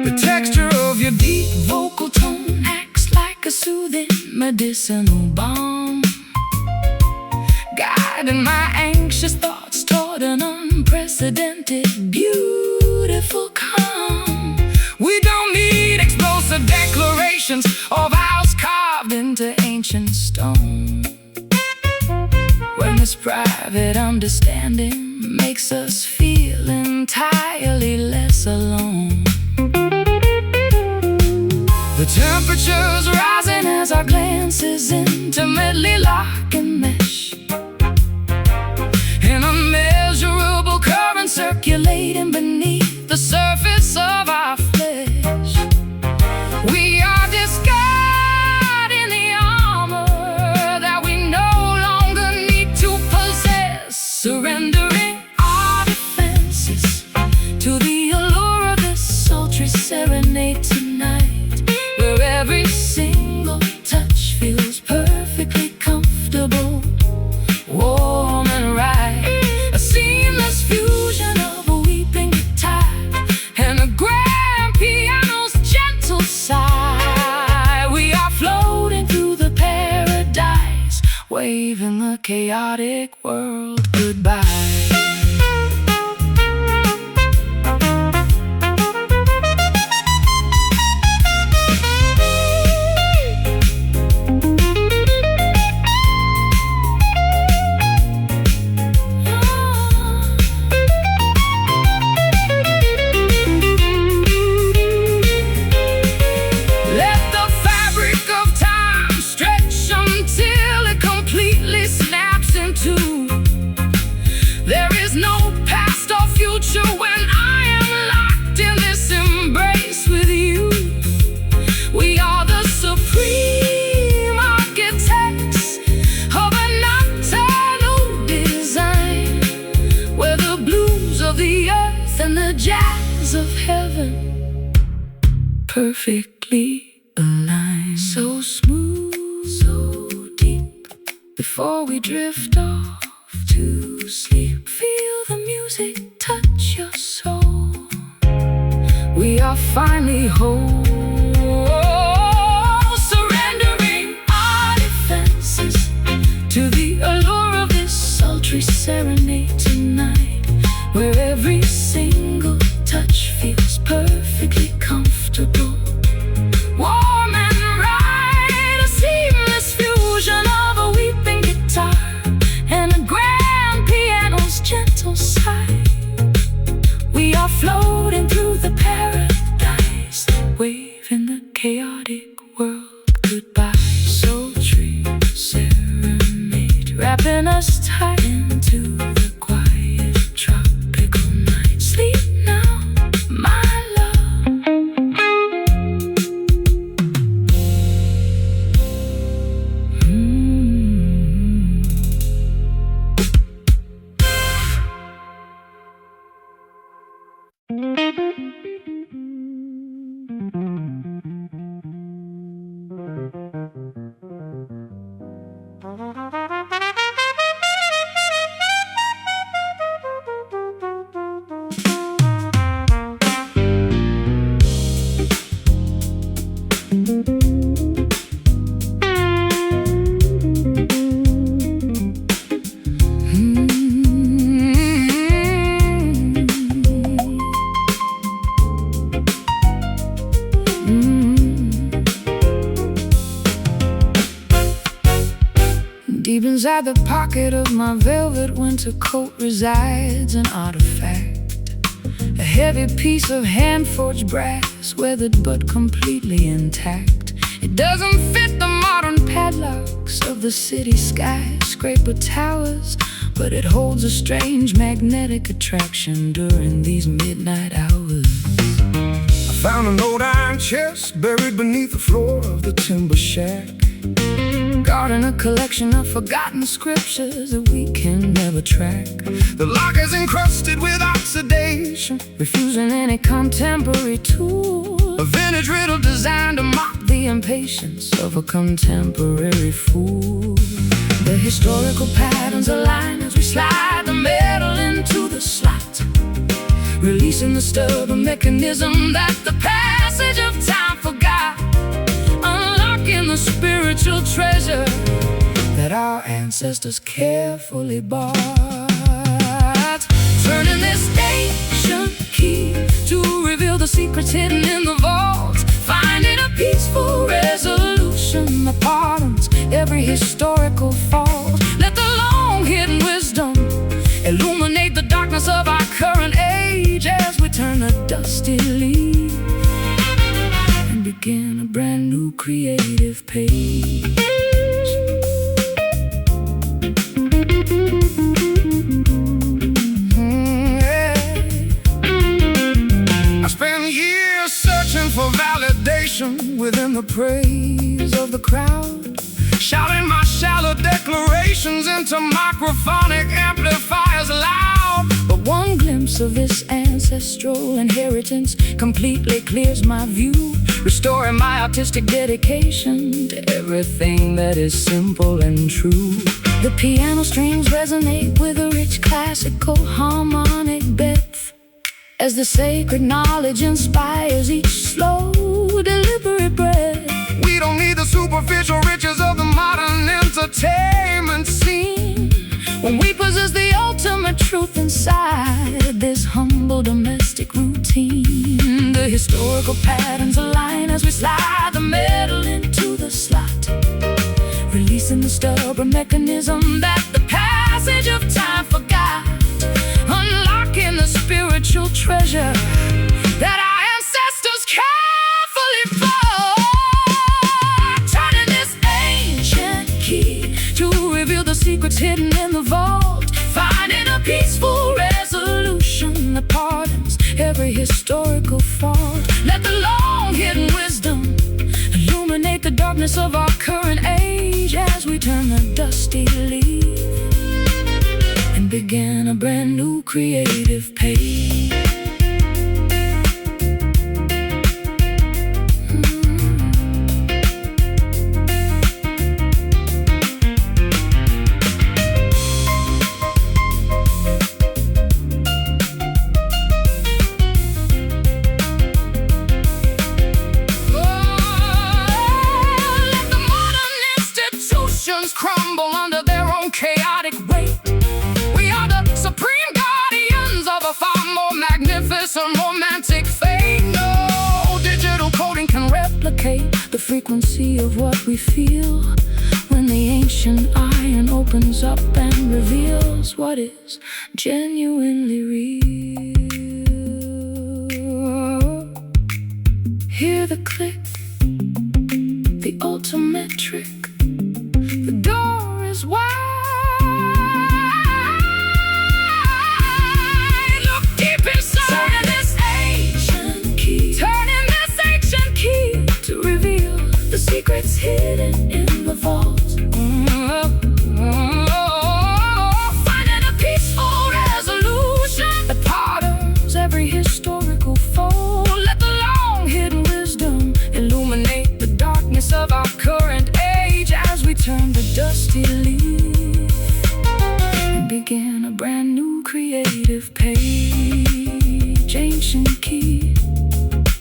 the texture of your deep Vocal tone acts like a soothing medicinal balm, guiding my anxious thoughts toward an unprecedented, beautiful calm. We don't need explosive declarations or vows carved into ancient stone, when this private understanding makes us feel entirely less alone. The Temperatures rising as our glances intimately lock and mesh. An unmeasurable current circulating beneath the surface of our flesh. We are discarding the armor that we no longer need to possess, surrendering our defenses to the allure of this sultry serenade tonight, where every single touch feels perfectly comfortable, warm and right. A seamless fusion of a weeping guitar and a grand piano's gentle sigh. We are floating through the paradise, waving the chaotic world goodbye. There is no past or future when I am locked in this embrace with you. We are the supreme architects of a nocturnal design, where the blues of the earth and the jazz of heaven perfectly align. So smooth, so deep, before we drift off to sleep, feel the music touch your soul. We are finally whole, surrendering our defenses to the allure of this sultry serenade tonight, where every single touch feels perfectly comfortable, warm and right. A seamless fusion of a weeping guitar and a grand piano's gentle sigh. We are floating through the paradise, waving the chaotic world goodbye. Sultry serenade, wrapping us tight into the quiet tropical night. Sleep now, my love. Deep inside the pocket of my velvet winter coat resides an artifact, a heavy piece of hand-forged brass, weathered but completely intact. It doesn't fit the modern padlocks of the city skyscraper towers, but it holds a strange magnetic attraction during these midnight hours. I found an old iron chest buried beneath the floor of the timber shack, guarding a collection of forgotten scriptures that we can never track. The lock is encrusted with oxidation, refusing any contemporary tool, a vintage riddle designed to mock the impatience of a contemporary fool. The historical patterns align as we slide the metal into the slot, releasing the stubborn mechanism that the passage of time forgot, unlocking the spiritual treasure that our ancestors carefully bought. Turning this ancient key to reveal the secrets hidden in the vault, finding a peaceful resolution that pardons every historical fault. Let the long-hidden wisdom illuminate the darkness of our current age as we turn the dusty leaf and begin a brand new creative page. I spent years searching for validation within the praise of the crowd, shouting my shallow declarations into microphonic amplifiers loud. But one glimpse of this ancestral inheritance completely clears my view, restoring my artistic dedication to everything that is simple and true. The piano strings resonate with a rich classical harmonic depth, as the sacred knowledge inspires each slow, deliberate breath. We don't need the superficial riches of the modern entertainment scene when we possess the ultimate truth inside this humble domestic routine. The historical patterns align as we slide the metal into the slot, releasing the stubborn mechanism that the passage of time forgot, unlocking the spiritual treasure that our ancestors carefully bought. Turning this ancient key to reveal the secrets hidden in the vault, finding a peaceful resolution that pardons every historical fault. Let the long-hidden wisdom illuminate the darkness of our current age as we turn the dusty leaf and begin a brand new creative page. Crumble under their own chaotic weight. We are the supreme guardians of a far more magnificent romantic fate. No digital coding can replicate the frequency of what we feel when the ancient iron opens up and reveals what is genuinely real. Hear the click, the ultimate trick. The door is wide. Look deep inside. Turning this ancient key. Turning this ancient key to reveal the secrets hidden in the vault. Finding a peaceful resolution that pardons every historical fold. Let the long-hidden wisdom illuminate the darkness of our current age as we return the dusty leaf and begin a brand new creative page. Ancient key,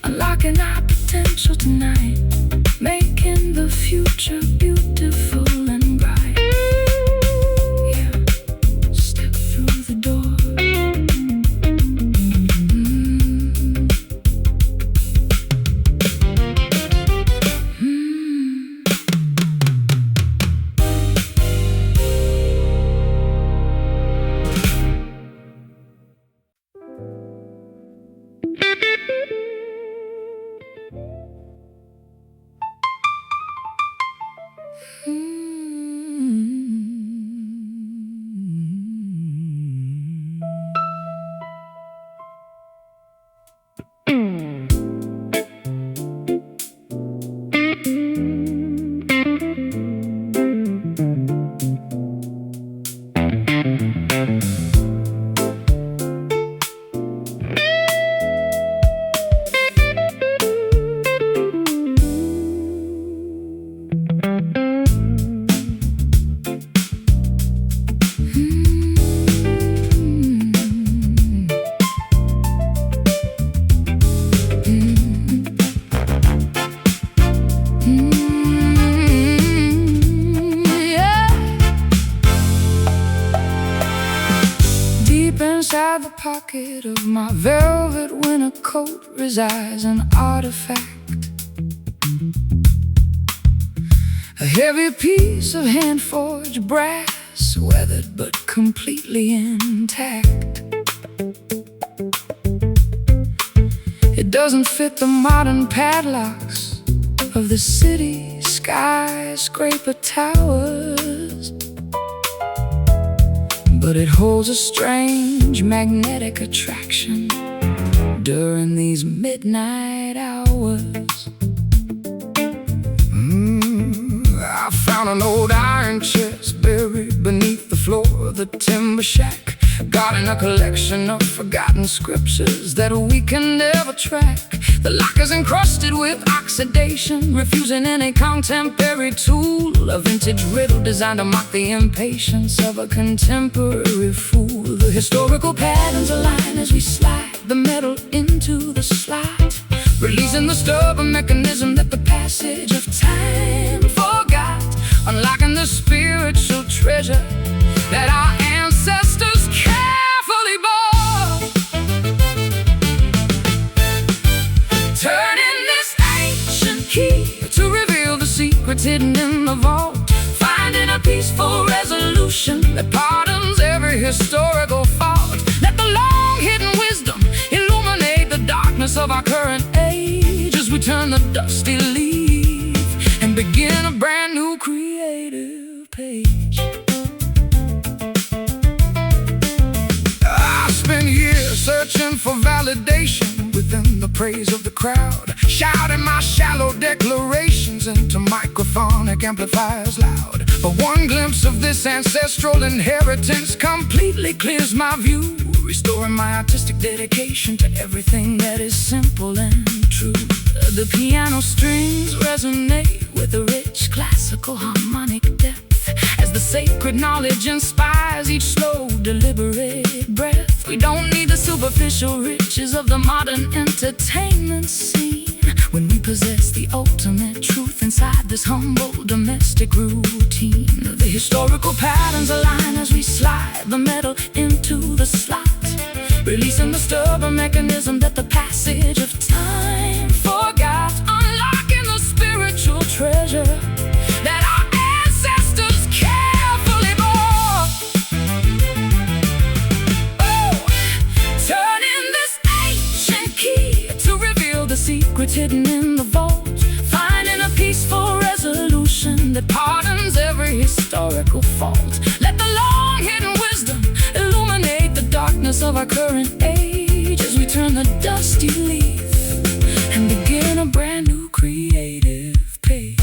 unlocking our potential tonight, making the future beautiful and bright. Yeah, step through the door. Inside the pocket of my velvet winter coat resides an artifact, a heavy piece of hand-forged brass, weathered but completely intact. It doesn't fit the modern padlocks of the city skyscraper towers, but it holds a strange magnetic attraction during these midnight hours. I found an old iron chest buried beneath the floor of the timber shack, guarding a collection of forgotten scriptures that we can never track. The locker's encrusted with oxidation, refusing any contemporary tool, a vintage riddle designed to mock the impatience of a contemporary fool. The historical patterns align as we slide the metal into the slot, releasing the stubborn mechanism that the passage of time forgot, unlocking the spiritual treasure that our ancestors carefully bought. Turning this ancient key to reveal the secrets hidden in the vault, finding a peaceful resolution that pardons every historical fault. Let the long hidden wisdom illuminate the darkness of our current age as we turn the dusty leaf and begin a brand new creative page. I spent years searching for validation within the praise of the crowd, shouting my shallow declarations into microphonic amplifiers loud. But one glimpse of this ancestral inheritance completely clears my view, restoring my artistic dedication to everything that is simple and true. The piano strings resonate with a rich classical harmonic depth, as the sacred knowledge inspires each slow, deliberate breath. We don't need the superficial riches of the modern entertainment scene when we possess the ultimate truth inside this humble domestic routine. The historical patterns align as we slide the metal into the slot, releasing the stubborn mechanism that the passage of time forgot, unlocking the spiritual treasure that our ancestors carefully bought. Oh, turning this ancient key to reveal the secrets hidden in the vault, finding a peaceful resolution that pardons every historical fault. Let the long hidden wisdom illuminate the darkness of our current age as we turn the dusty leaf and begin a brand new creative page.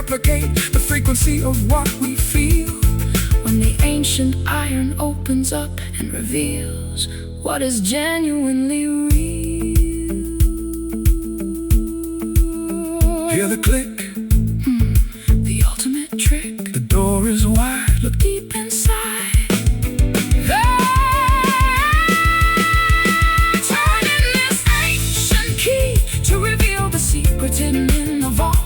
replicate the frequency of what we feel. When the ancient iron opens up and reveals what is genuinely real. Hear the click, The ultimate trick. the door is wide. Look deep inside. Turning this ancient key to reveal the secret hidden in the vault.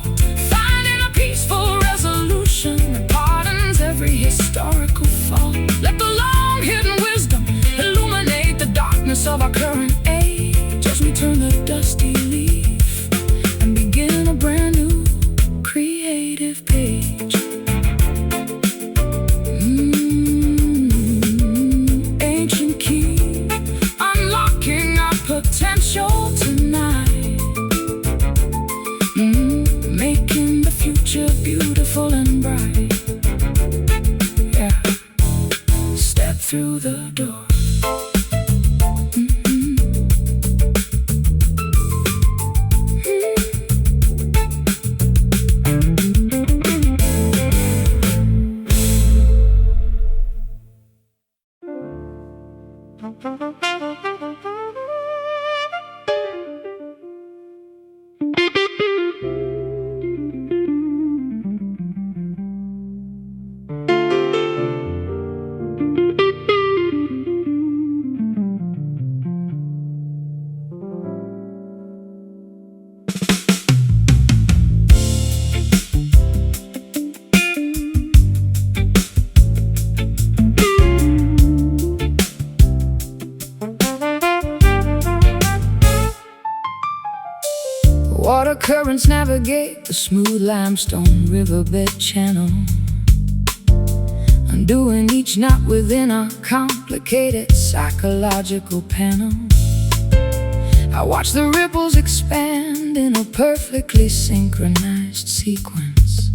Finding a peaceful resolution that pardons every historical fault. Let the long hidden wisdom illuminate the darkness of our current age as we turn the dusty leaf and begin a brand new creative page. Ancient key, unlocking our potential tonight. Making the future beautiful and bright. Yeah, step through the door. Water currents navigate the smooth limestone riverbed channel, undoing each knot within our complicated psychological panel. I watch the ripples expand in a perfectly synchronized sequence,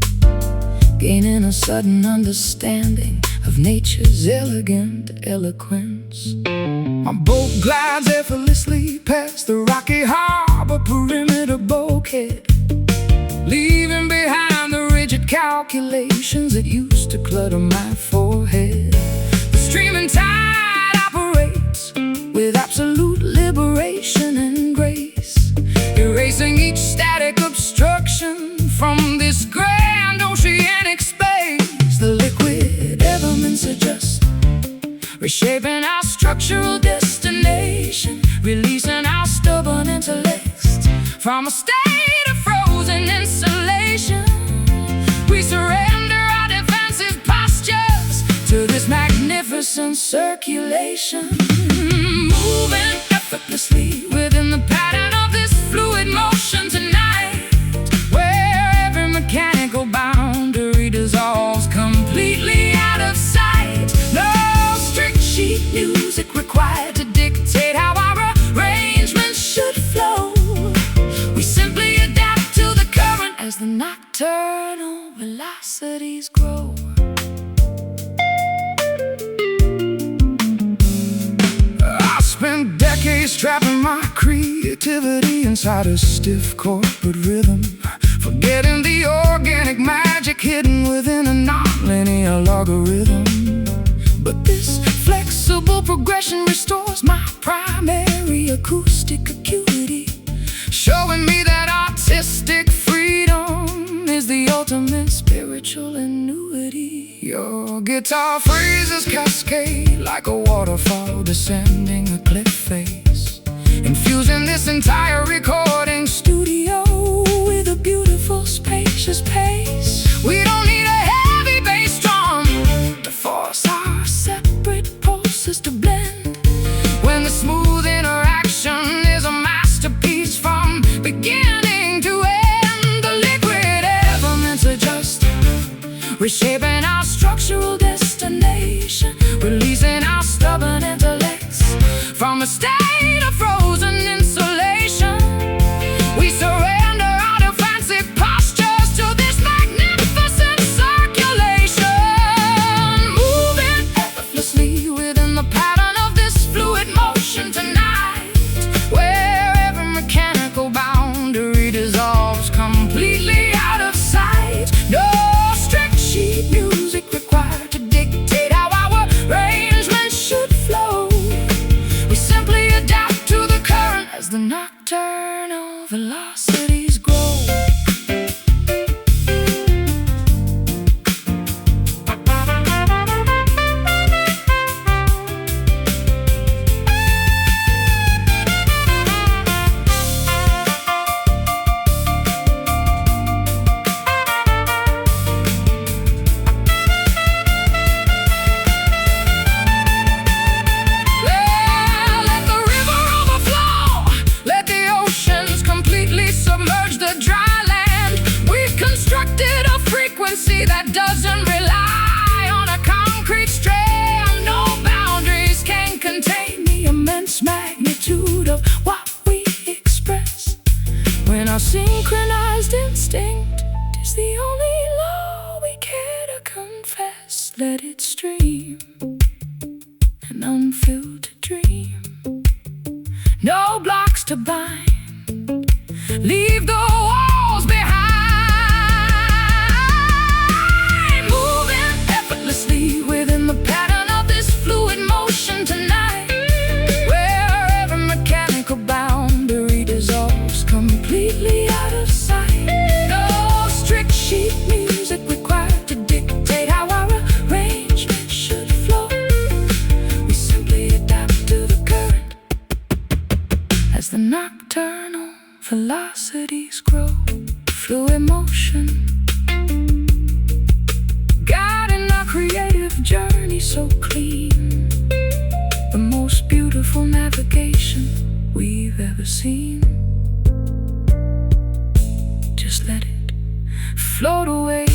gaining a sudden understanding of nature's elegant eloquence. My boat glides effortlessly past the rocky harbor perimeter bulkhead, leaving behind the rigid calculations that used to clutter my forehead. The streaming tide operates with absolute liberation and grace, erasing each static obstruction from this grand oceanic space. The liquid elements adjust, reshaping our structural destination, releasing our stubborn intellects from a state of frozen insulation. We surrender our defensive postures to this magnificent circulation, moving effortlessly within the pattern of this fluid motion tonight, where every mechanical boundary dissolves completely out of sight. No strict sheet music required to dictate how our arrangements should flow. We simply adapt to the current as the nocturnal velocities grow. I spent decades trapping my creativity inside a stiff corporate rhythm, forgetting the organic magic hidden within a non-linear logarithm. But this flexible progression restores my primary acoustic acuity, showing me that artistic freedom is the ultimate spiritual annuity. Your guitar phrases cascade like a waterfall descending a cliff face, infusing this entire recording studio with a beautiful spacious pace. We don't need a heavy bass drum to force our separate pulses to blend, when the smooth interaction is a masterpiece from beginning to end. The liquid elements adjust, reshaping our structural destination, releasing our stubborn intellects from a state of frozen insulation. We surrender our defensive postures to this magnificent circulation, moving effortlessly within the pattern of this fluid motion tonight, where every mechanical boundary dissolves completely out of sight. No frequency that doesn't rely on a concrete strand. No boundaries can contain the immense magnitude of what we express. When our synchronized instinct is the only law we care to confess, let it stream, an unfiltered dream. No blocks to bind, leave the walls behind. Moving effortlessly within the pattern of this fluid motion tonight, where every mechanical boundary dissolves completely out of sight. No strict sheet music required to dictate how our arrangement should flow. We simply adapt to the current as the nocturnal velocities grow. Fluid motion, guiding our creative journey so clean. The most beautiful navigation we've ever seen. Just let it float away.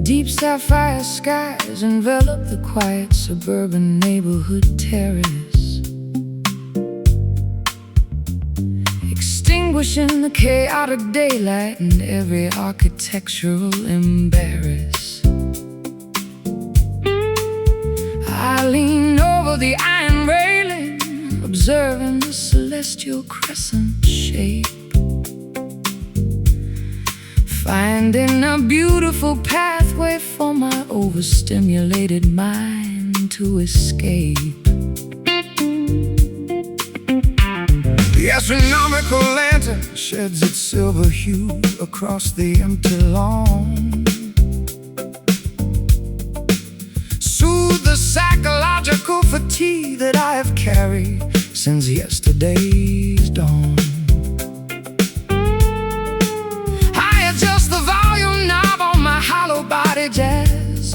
Deep sapphire skies envelop the quiet suburban neighborhood terrace, extinguishing the chaotic daylight and every architectural embarrass. I lean over the iron railing, observing the celestial crescent shape, finding a beautiful pathway for my overstimulated mind to escape. The astronomical lantern sheds its silver hue across the empty lawn. Soothe the psychological fatigue that I have carried since yesterday's dawn. Hollow body jazz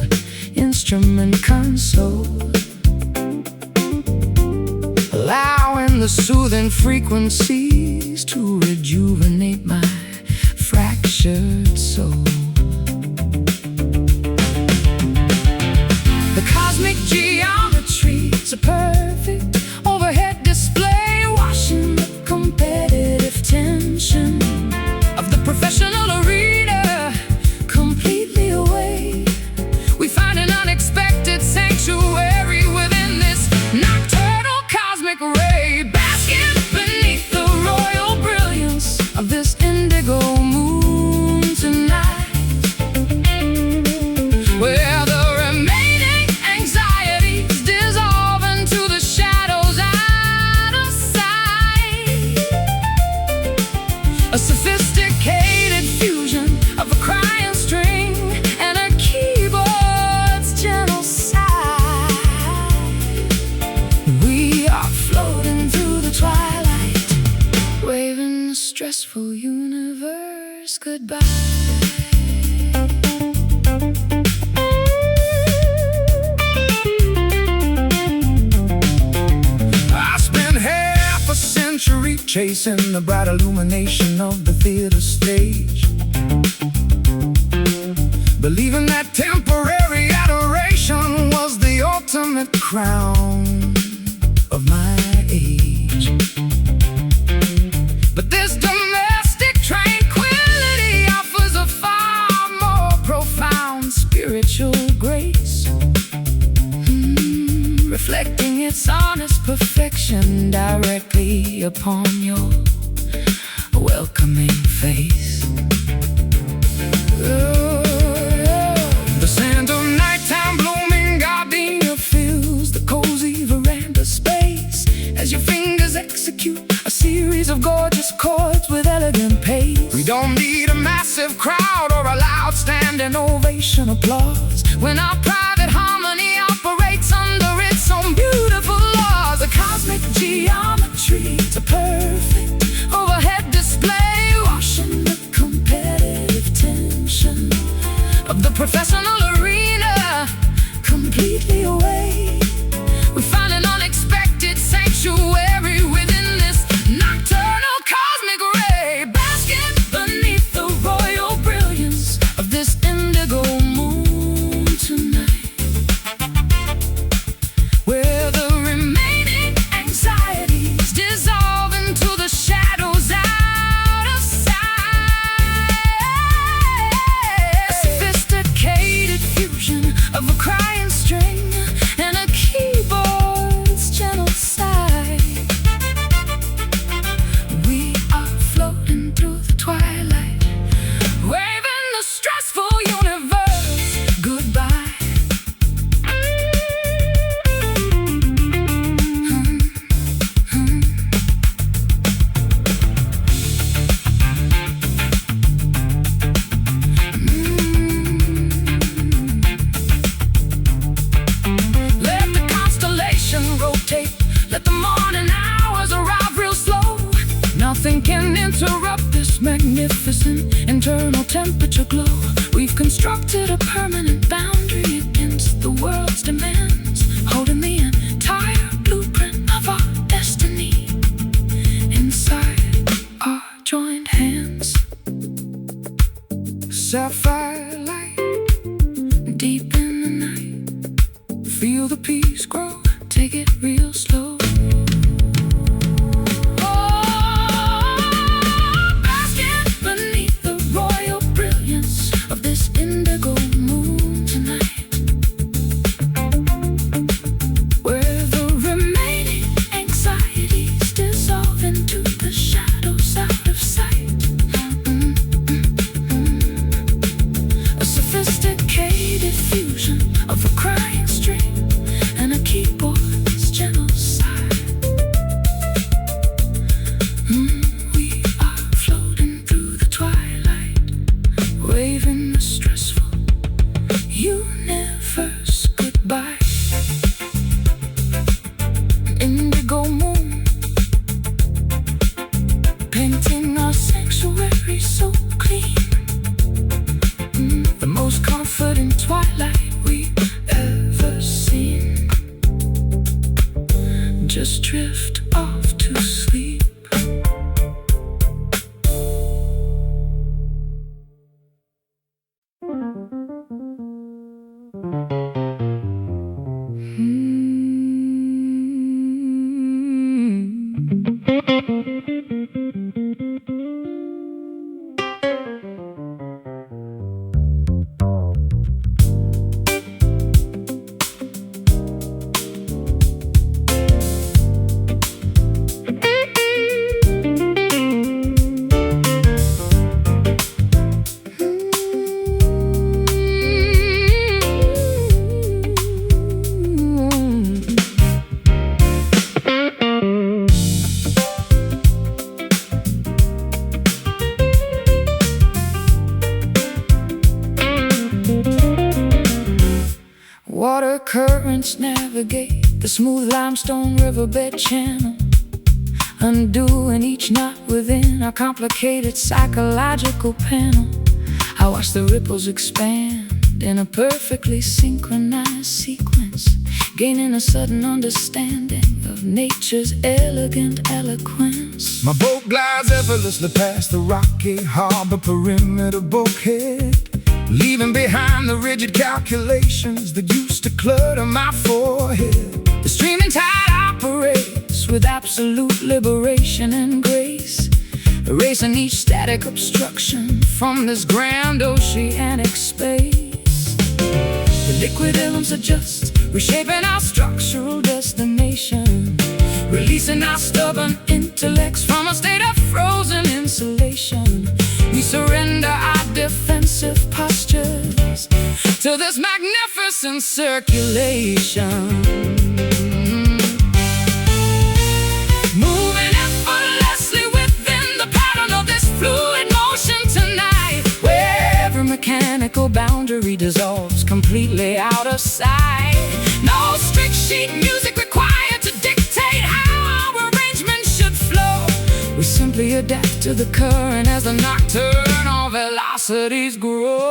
instrument console, allowing the soothing frequencies to rejuvenate my fractured soul. The cosmic geometry's a perfect overhead display, washing the competitive tension of the professional arena completely away. We find an unexpected sanctuary within this nocturnal cosmic ray, basking beneath the royal brilliance of this indigo moon tonight, where the remaining anxieties dissolve into the shadows out of sight. A sophisticated fusion of a crying string and a keyboard's gentle sigh. We are floating through the twilight, waving the stressful universe goodbye. I spent half a century chasing the bright illumination of the theater stage, believing that temporary adoration was the ultimate crown of my age. upon your welcoming face. The scent of nighttime blooming gardenia fills the cozy veranda space as your fingers execute a series of gorgeous chords with elegant pace. We don't need a massive crowd or a loud standing ovation applause when our private harmony operates under its own beautiful laws. A cosmic geometry, it's a perfect overhead display, washing the competitive tension of the professional arena completely away. We find an unexpected sanctuary within this nocturnal cosmic ray, basking beneath the royal brilliance of this indigo moon tonight, where the remaining anxieties dissolve into the shadows out of sight. A sophisticated fusion of a crying string and a keyboard's gentle sigh. We are floating through the twilight, waving the stressful universe goodbye. Let the constellation rotate, let the morning hours arrive real slow. Nothing can interrupt this magnificent internal temperature glow. We've constructed a permanent boundary against the world's demands, holding the entire blueprint of our destiny inside our joined hands. Sapphire light, deep in the night, feel the peace grow, take it real slow. Basking beneath the royal brilliance of this indigo moon tonight, where the remaining anxieties dissolve into the shadows out of sight. A sophisticated fusion of a crying string and a keyboard's gentle sigh. We are floating through the twilight, waving the stressful universe goodbye. Indigo moon, painting our sanctuary so clean. The most comforting twilight we've ever seen. Just drift off to sleep. Water currents navigate the smooth limestone riverbed channel, undoing each knot within our complicated psychological panel. I watch the ripples expand in a perfectly synchronized sequence, gaining a sudden understanding of nature's elegant eloquence. My boat glides effortlessly past the rocky harbor perimeter bulkhead, leaving behind the rigid calculations that used to clutter my forehead. The streaming tide operates with absolute liberation and grace, erasing each static obstruction from this grand oceanic space. The liquid elements adjust, reshaping our structural destination, releasing our stubborn intellect intellects from a state of frozen insulation. We surrender our defensive postures to this magnificent circulation. Moving effortlessly within the pattern of this fluid motion tonight, where every mechanical boundary dissolves completely out of sight. No strict sheet music required to dictate how our arrangement should flow. We simply adapt to the current as the nocturnal velocities grow.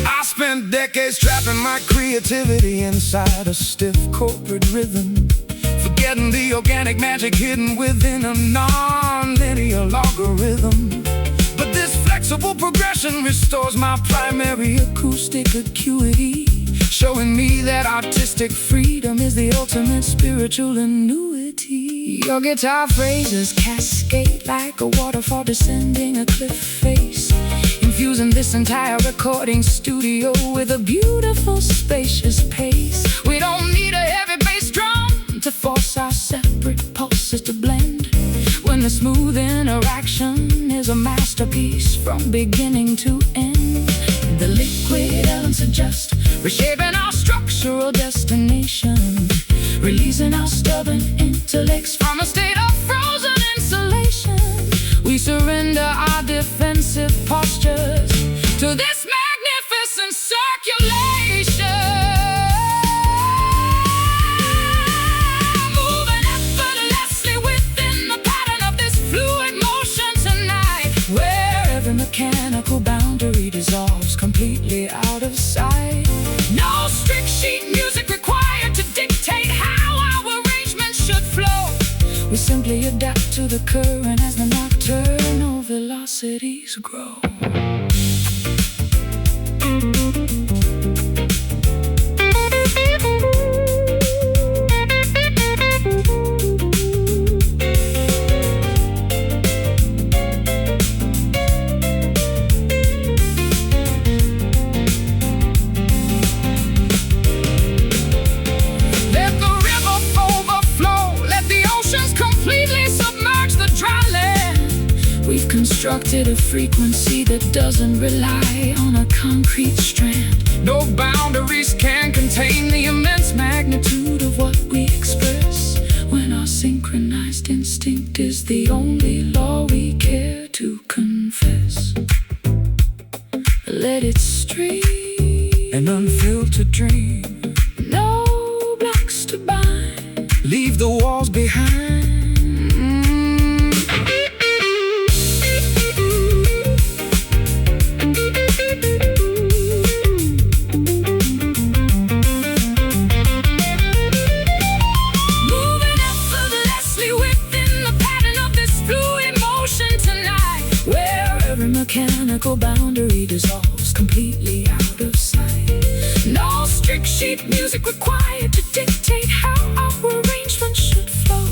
I spent decades trapping my creativity inside a stiff corporate rhythm, forgetting the organic magic hidden within a non-linear logarithm. But this flexible progression restores my primary acoustic acuity, showing me that artistic freedom is the ultimate spiritual annuity. Your guitar phrases cascade like a waterfall descending a cliff face, infusing this entire recording studio with a beautiful spacious pace. We don't need a heavy bass drum to force our separate pulses to blend, when the smooth interaction is a masterpiece from beginning to end. The liquid elements adjust, reshaping our structural destination, releasing our stubborn intellects from a state of frozen insulation. We surrender our defensive postures to this magnificent circulation. Moving effortlessly within the pattern of this fluid motion tonight, where every mechanical boundary dissolves completely out of sight. No strict sheet music required to dictate how our arrangement should flow. We simply adapt to the current as the nocturnal velocities grow. Constructed a frequency that doesn't rely on a concrete strand. No boundaries can contain the immense Magnitude of what we express, when our synchronized instinct is the only law we care to confess. Let it stream, an unfiltered dream. no blocks to bind. Leave the walls behind. Mechanical boundary dissolves completely out of sight. No strict sheet music required to dictate how our arrangement should flow.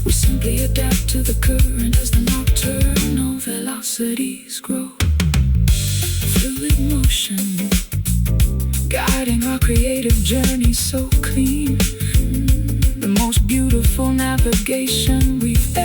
We simply adapt to the current as the nocturnal velocities grow. Fluid motion, guiding our creative journey so clean. The most beautiful navigation we've